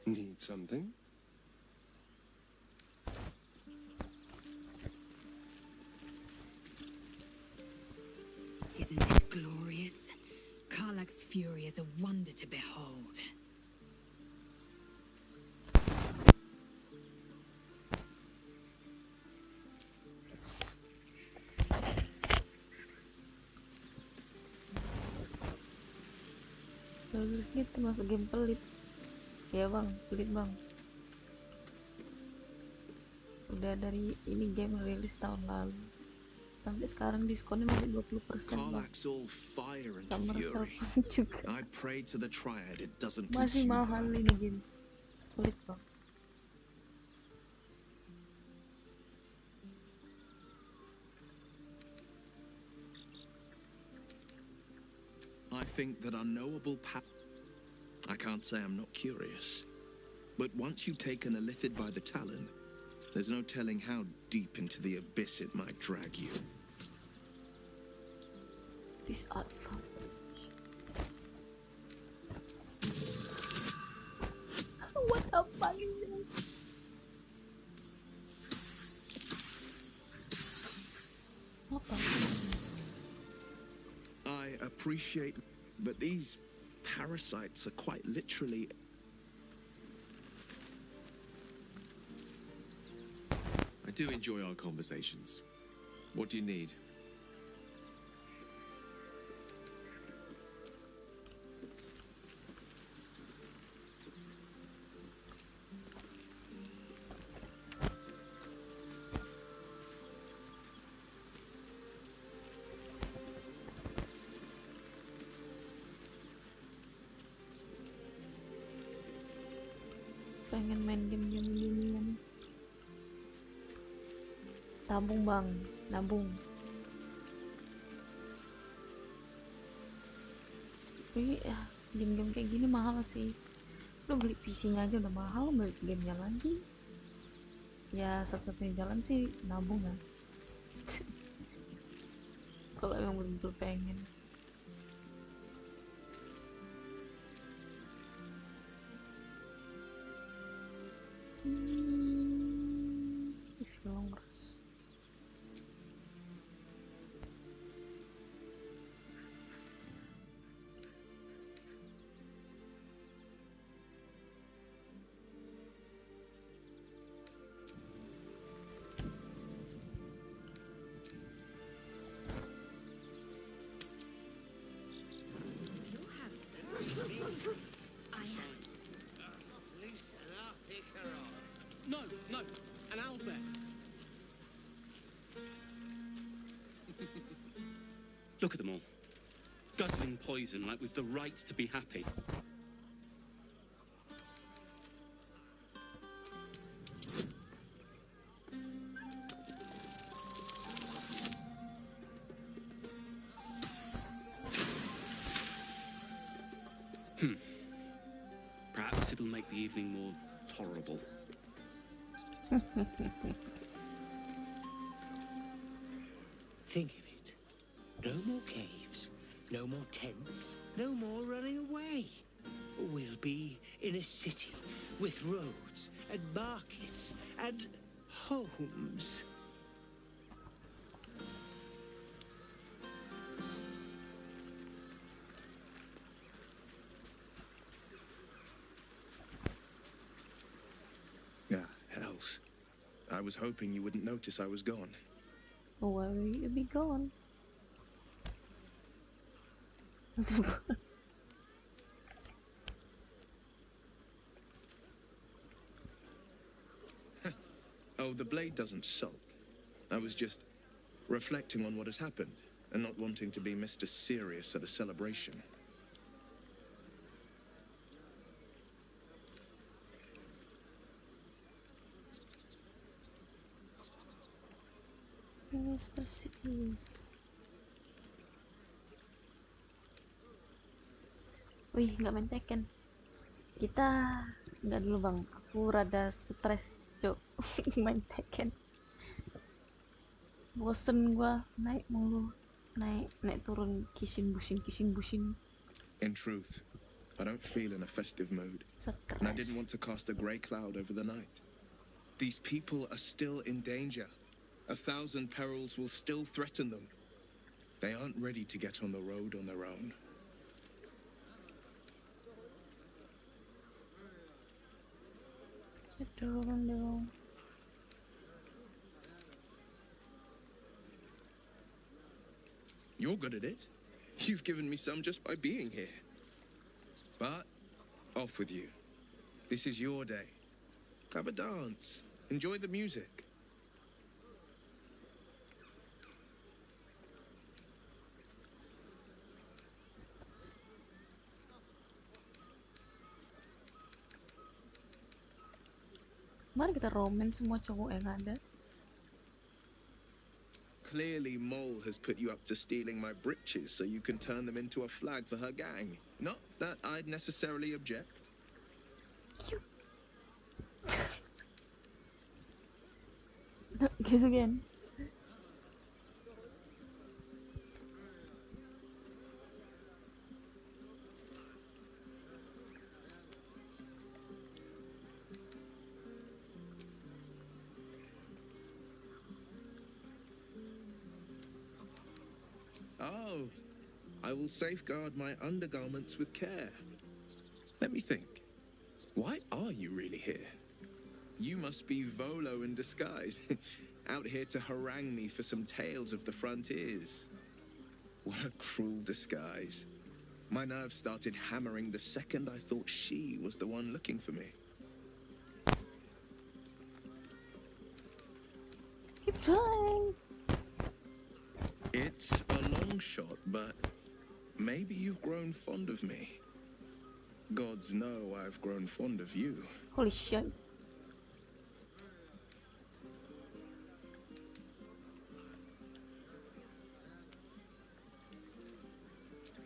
Need something? Isn't it glorious? Karlak's fury is a wonder to behold. Bagus gitu masuk game pelit. Ya bang, pelit bang. Udah dari ini game rilis tahun lalu. Sampai sekarang diskonnya masih 20% bang. Karlak's all fire and Summer Sale fury. pun juga I pray to the Triad it doesn't masih consume mahal her. ini game. Pelit bang. I think that unknowable I can't say I'm not curious. But once you've taken a lithid by the talon, there's no telling how deep into the abyss it might drag you. These are fun. What the fuck is this? Apa? I appreciate, but these parasites are quite literally. I do enjoy our conversations. What do you need? Pengen main game ginian. Tabung bang, nabung. Tapi ya, game-game kayak gini mahal sih. Lu beli PC-nya aja udah mahal, beli gamenya lagi. Ya satu-satunya jalan sih nabung ya. Kalau emang betul-betul pengen. Long rest. I am. Loosen up, pick her up. No, an owlbear. Look at them all. Guzzling poison like we've the right to be happy. Perhaps it'll make the evening more tolerable. Think of it. No more caves, no more tents, no more running away. We'll be in a city with roads and markets and homes. Ah, hells. I was hoping you wouldn't notice I was gone. Where will you be going? Oh, the blade doesn't sulk. I was just reflecting on what has happened and not wanting to be Mr. Serious at a celebration. Mr. Serious. Wih, nggak main Tekken. Kita nggak dulu bang. Aku rada stres cok main Tekken. Bosen gua naik mulu, naik turun kissing bushing. In truth, I don't feel in a festive mood. And I didn't want to cast a grey cloud over the night. These people are still in danger. 1,000 perils will still threaten them. They aren't ready to get on the road on their own. You're good at it. You've given me some just by being here. But off with you. This is your day. Have a dance. Enjoy the music. Mari kita romance semua cowok yang ada. Clearly, Mole has put you up to stealing my breeches so you can turn them into a flag for her gang. Not that I'd necessarily object. Kiss again. Oh, I will safeguard my undergarments with care. Let me think. Why are you really here? You must be Volo in disguise, out here to harangue me for some tales of the frontiers. What a cruel disguise. My nerves started hammering the second I thought she was the one looking for me. Keep trying. It's a long shot, but maybe you've grown fond of me. Gods know I've grown fond of you. Holy shit.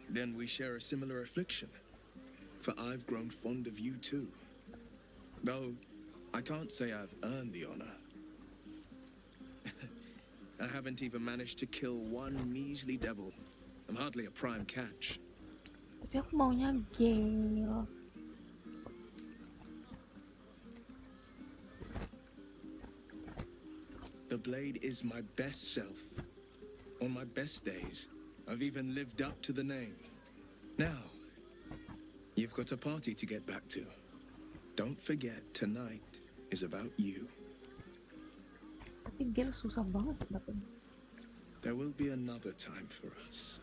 Then we share a similar affliction, for I've grown fond of you too. Though, I can't say I've earned the honor. I haven't even managed to kill one measly devil. I'm hardly a prime catch. Tapi aku maunya Gale. The blade is my best self. On my best days, I've even lived up to the name. Now, you've got a party to get back to. Don't forget, tonight is about you. Tapi Gale susah banget dapetin. There will be another time for us.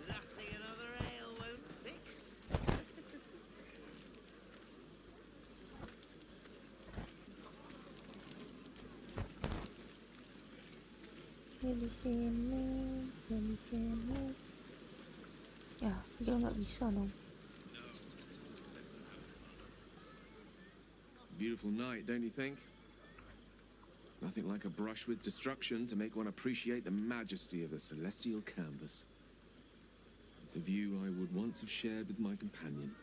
Nothing another ale won't fix. Di sini, di sini. Ya, Gale nggak bisa dong. Beautiful night, don't you think? Nothing like a brush with destruction to make one appreciate the majesty of the celestial canvas. It's a view I would once have shared with my companion,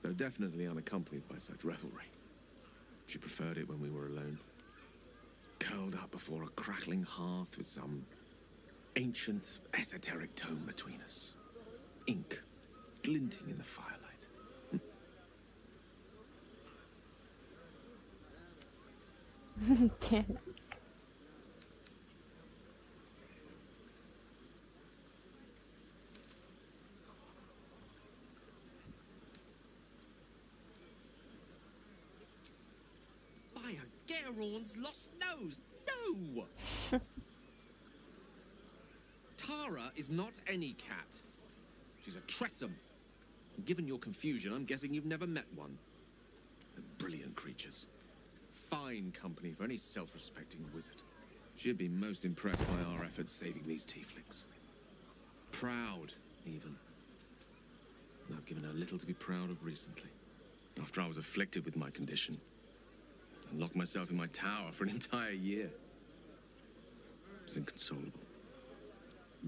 though definitely unaccompanied by such revelry. She preferred it when we were alone, curled up before a crackling hearth with some ancient, esoteric tome between us. Ink glinting in the firelight. Okay. By a Garon's lost nose! No! Tara is not any cat. She's a Tressum. Given your confusion, I'm guessing you've never met one. They're brilliant creatures. Fine company for any self-respecting wizard. She'd be most impressed by our efforts saving these tieflings. Proud, even. And I've given her little to be proud of recently. After I was afflicted with my condition, and locked myself in my tower for an entire year. I was inconsolable,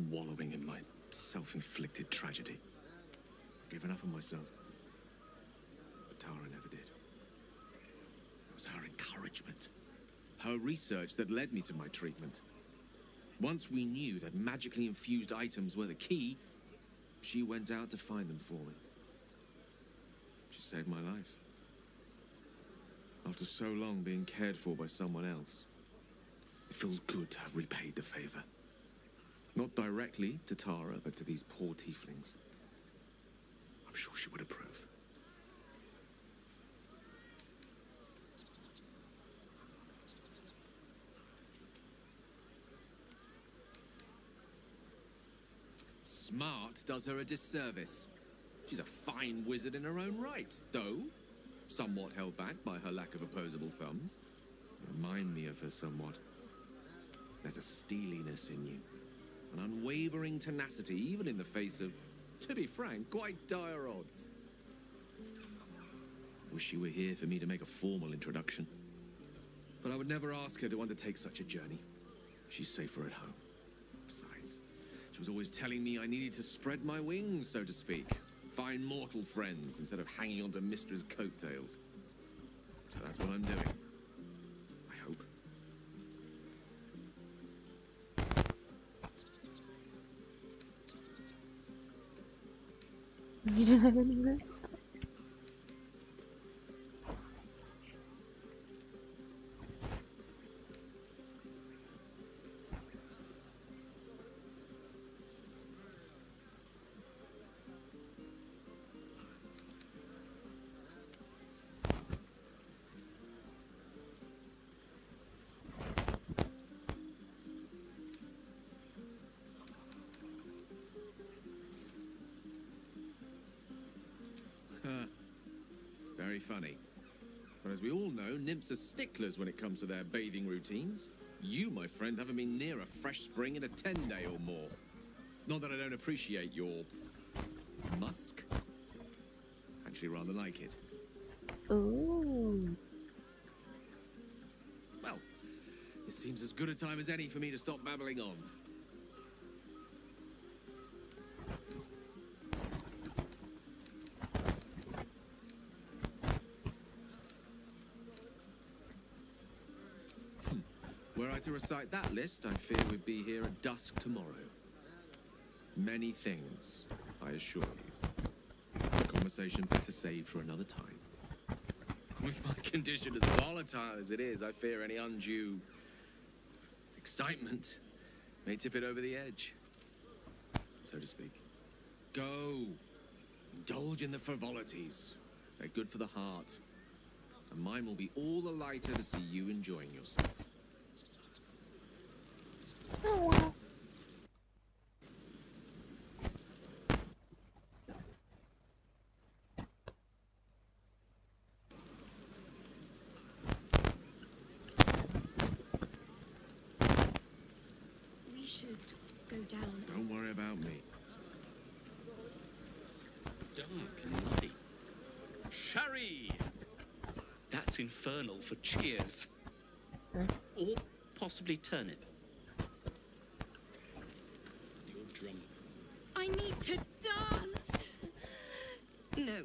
wallowing in my self-inflicted tragedy. Given up on myself. But Tara never did. It was her encouragement, her research that led me to my treatment. Once we knew that magically infused items were the key, she went out to find them for me. She saved my life. After so long being cared for by someone else, it feels good to have repaid the favor. Not directly to Tara, but to these poor tieflings. I'm sure she would approve. Smart does her a disservice. She's a fine wizard in her own right, though somewhat held back by her lack of opposable thumbs. You remind me of her somewhat. There's a steeliness in you, An unwavering tenacity, even in the face of, to be frank, quite dire odds. Wish she were here for me to make a formal introduction. But I would never ask her to undertake such a journey. She's safer at home. Besides, she was always telling me I needed to spread my wings, so to speak. Find mortal friends instead of hanging onto Mistra's coattails. So that's what I'm doing. I hope. You don't have any minutes? Very funny. But as we all know, nymphs are sticklers when it comes to their bathing routines. You, my friend, haven't been near a fresh spring in a 10-day or more. Not that I don't appreciate your musk. Actually, rather like it. Ooh. Well, this seems as good a time as any for me to stop babbling on. Were I to recite that list, I fear we'd be here at dusk tomorrow. Many things, I assure you. A conversation better saved for another time. With my condition as volatile as it is, I fear any undue excitement may tip it over the edge, so to speak. Go. Indulge in the frivolities. They're good for the heart. And mine will be all the lighter to see you enjoying yourself. Oh well. We should go down. Don't worry about me. Dark and muddy. Sherry! That's infernal for cheers. Or possibly turnip. You're drunk. I need to dance! No.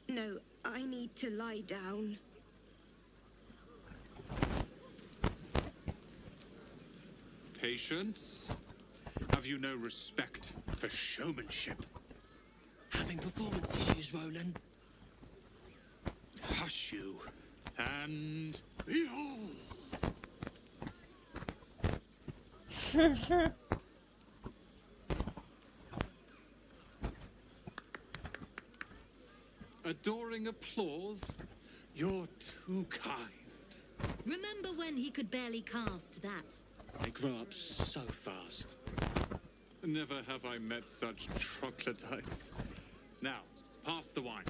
No, I need to lie down. Patience? Have you no respect for showmanship? Having performance issues, Roland? Hush you, and behold! Adoring applause? You're too kind. Remember when he could barely cast that? They grow up so fast. Never have I met such troglodytes. Now, pass the wine.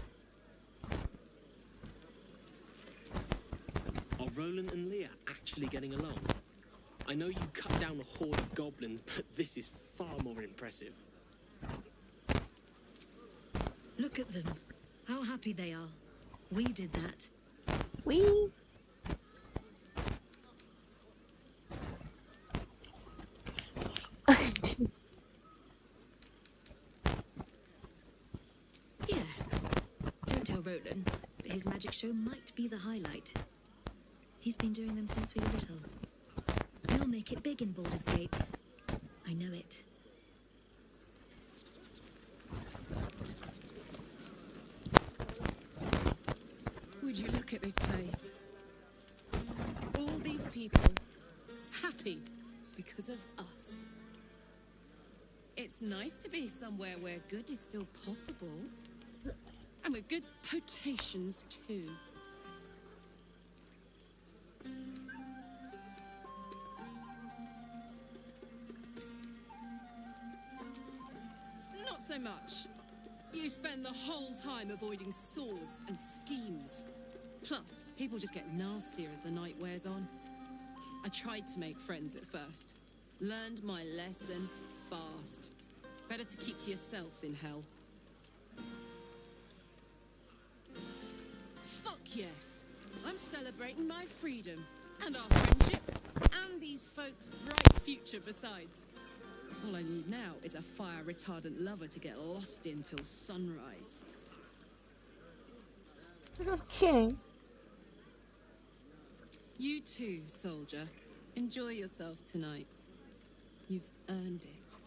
Are Roland and Leah actually getting along? I know you cut down a horde of goblins, but this is far more impressive. Look at them. How happy they are. We did that. We? Yeah. Don't tell Roland, but his magic show might be the highlight. He's been doing them since we were little. He'll make it big in Baldur's Gate. I know it. Would you look at this place? All these people happy because of us. It's nice to be somewhere where good is still possible. And with good potations too. Not so much. You spend the whole time avoiding swords and schemes. Plus, people just get nastier as the night wears on. I tried to make friends at first, Learned my lesson fast. Better to keep to yourself in hell. Fuck yes! I'm celebrating my freedom, and our friendship, and these folks' bright future besides. All I need now is a fire-retardant lover to get lost in till sunrise. Okay. You too, soldier. Enjoy yourself tonight. You've earned it.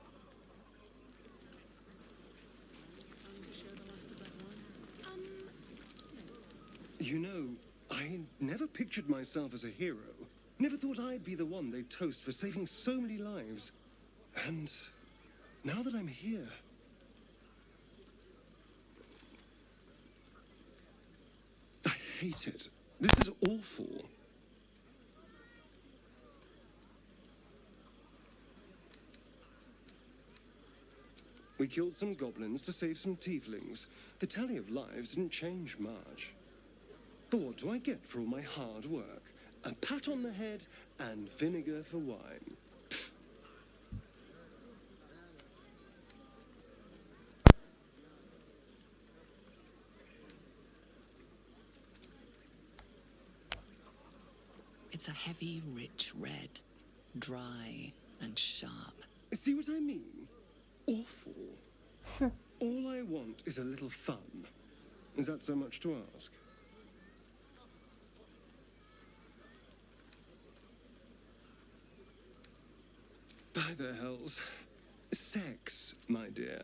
You know, I never pictured myself as a hero. Never thought I'd be the one they'd toast for saving so many lives. And now that I'm here... I hate it. This is awful. We killed some goblins to save some tieflings. The tally of lives didn't change much. But what do I get for all my hard work? A pat on the head and vinegar for wine. Pfft. It's a heavy, rich red, dry and sharp. See what I mean? Awful. All I want is a little fun. Is that so much to ask? By the hells. Sex, my dear.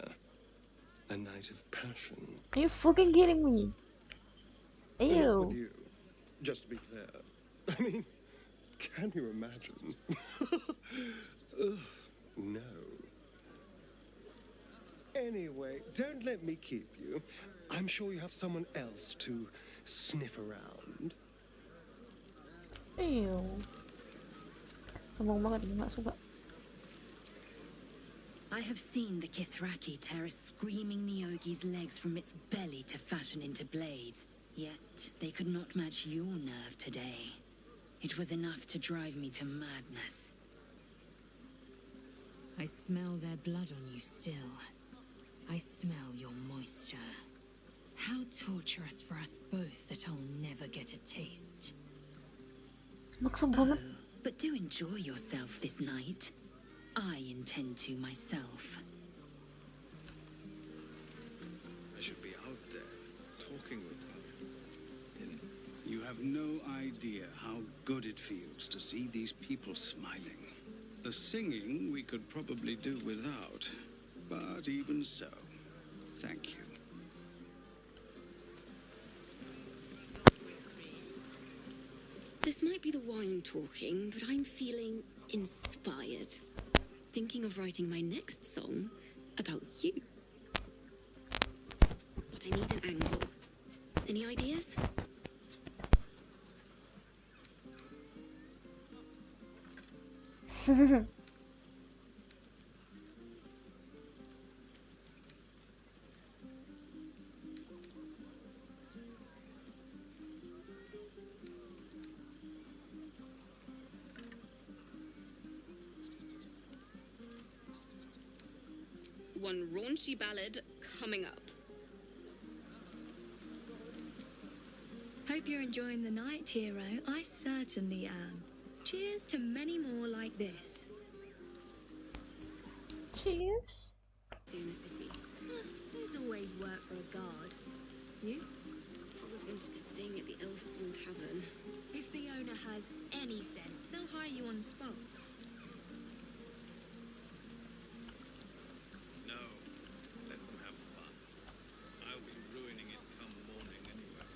A night of passion. Are you fucking kidding me? Not with Ew. you. Just to be clear. I mean, can you imagine? Ugh, no. Anyway, don't let me keep you. I'm sure you have someone else to sniff around. Ew. Sombong banget ini, gak suka. I have seen the Kithraki tear a screaming Neogi's legs from its belly to fashion into blades. Yet they could not match your nerve today. It was enough to drive me to madness. I smell their blood on you still. I smell your moisture. How torturous for us both that I'll never get a taste. Oh, but do enjoy yourself this night. I intend to myself. I should be out there, talking with them. You have no idea how good it feels to see these people smiling. The singing we could probably do without, but even so, thank you. This might be the wine talking, but I'm feeling inspired. Thinking of writing my next song about you. But I need an angle. Any ideas? One raunchy ballad coming up. Hope you're enjoying the night, hero. I certainly am. Cheers to many more like this. Cheers. Do in the city. There's always work for a guard. You? Always wanted to sing at the Elfsworn Tavern. If the owner has any sense, they'll hire you on the spot. No, let them have fun. I'll be ruining it come morning anyway.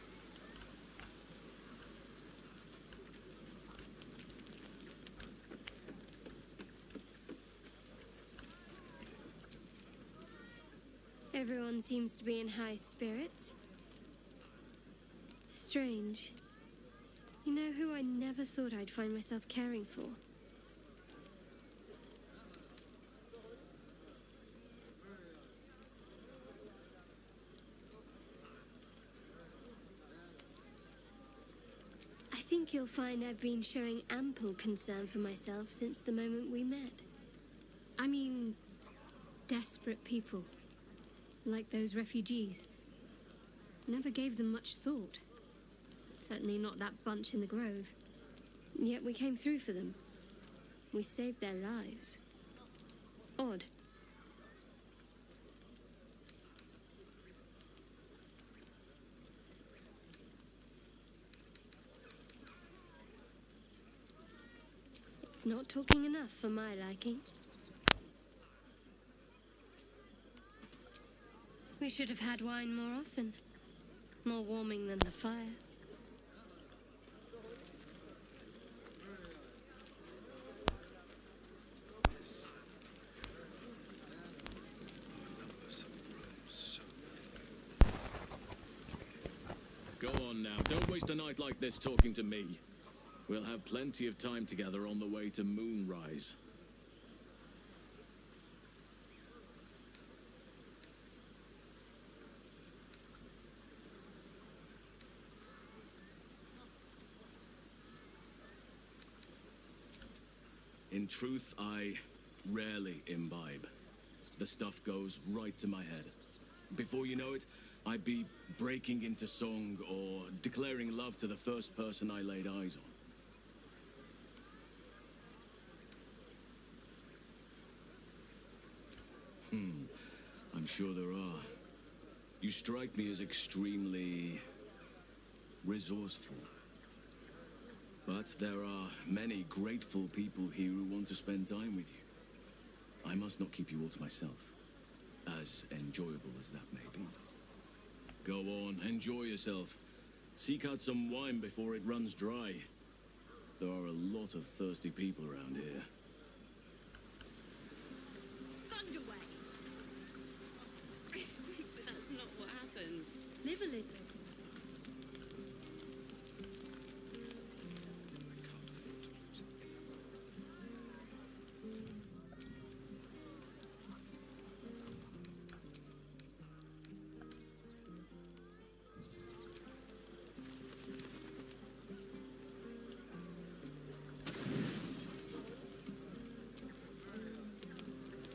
Everyone seems to be in high spirits. Strange. You know who I never thought I'd find myself caring for? I think you'll find I've been showing ample concern for myself since the moment we met. I mean, desperate people. Like those refugees. Never gave them much thought. Certainly not that bunch in the grove. Yet we came through for them. We saved their lives. Odd. It's not talking enough for my liking. We should have had wine more often. More warming than the fire. Go on now, don't waste a night like this talking to me. We'll have plenty of time together on the way to Moonrise. In truth, I rarely imbibe. The stuff goes right to my head. Before you know it, I'd be breaking into song or declaring love to the first person I laid eyes on. I'm sure there are. You strike me as extremely resourceful. But there are many grateful people here who want to spend time with you. I must not keep you all to myself, as enjoyable as that may be. Go on, enjoy yourself. Seek out some wine before it runs dry. There are a lot of thirsty people around here. Thunderway! But that's not what happened. Live a little.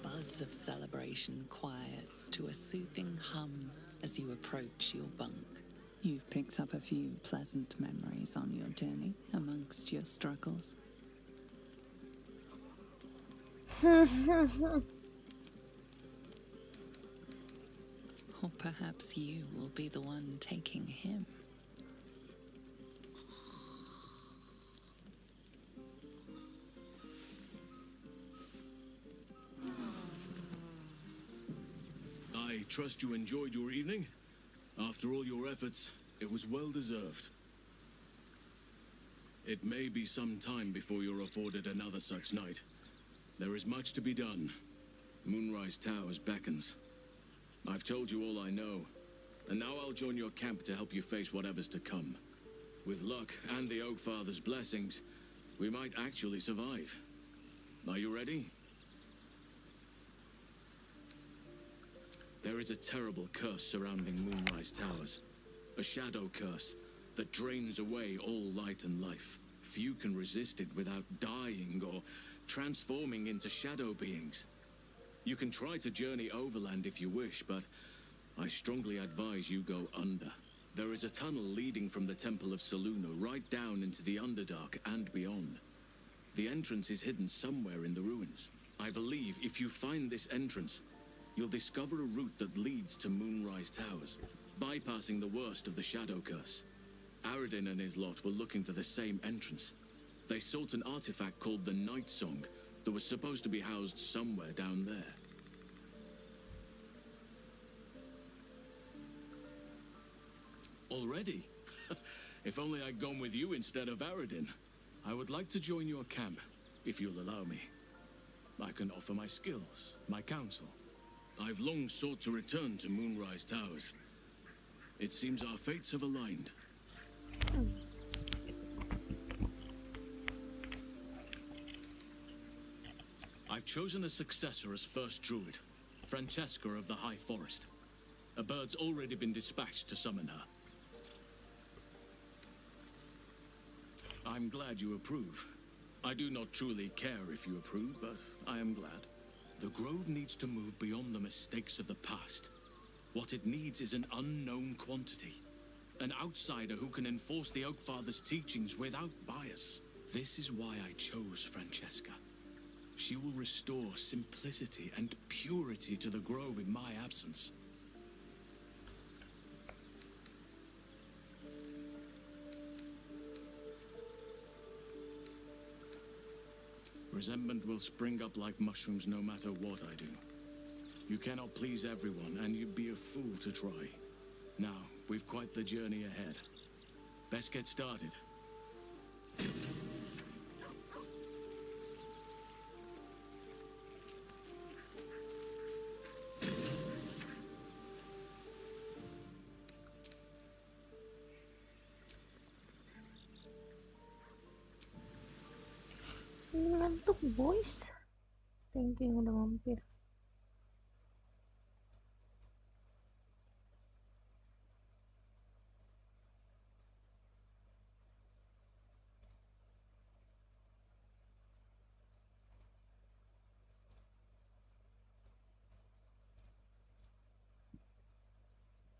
Buzz of celebration quiets to a soothing hum as you approach your bunk. You've picked up a few pleasant memories on your journey amongst your struggles. Or perhaps you will be the one taking him. I trust you enjoyed your evening. After all your efforts, it was well deserved. It may be some time before you're afforded another such night. There is much to be done. Moonrise Towers beckons. I've told you all I know, and now I'll join your camp to help you face whatever's to come. With luck and the Oak Father's blessings, we might actually survive. Are you ready? There is a terrible curse surrounding Moonrise Towers. A shadow curse that drains away all light and life. Few can resist it without dying or transforming into shadow beings. You can try to journey overland if you wish, but I strongly advise you go under. There is a tunnel leading from the Temple of Selûne right down into the Underdark and beyond. The entrance is hidden somewhere in the ruins. I believe if you find this entrance, you'll discover a route that leads to Moonrise Towers, bypassing the worst of the Shadow Curse. Aradin and his lot were looking for the same entrance. They sought an artifact called the Night Song that was supposed to be housed somewhere down there. Already? If only I'd gone with you instead of Aradin. I would like to join your camp, if you'll allow me. I can offer my skills, my counsel. I've long sought to return to Moonrise Towers. It seems our fates have aligned. I've chosen a successor as first druid, Francesca of the High Forest. A bird's already been dispatched to summon her. I'm glad you approve. I do not truly care if you approve, but I am glad. The Grove needs to move beyond the mistakes of the past. What it needs is an unknown quantity. An outsider who can enforce the Oak Father's teachings without bias. This is why I chose Francesca. She will restore simplicity and purity to the Grove in my absence. Resentment will spring up like mushrooms no matter what I do. You cannot please everyone, and you'd be a fool to try. Now, we've quite the journey ahead. Best get started. Ngantuk boys. Thank you yang udah mampir.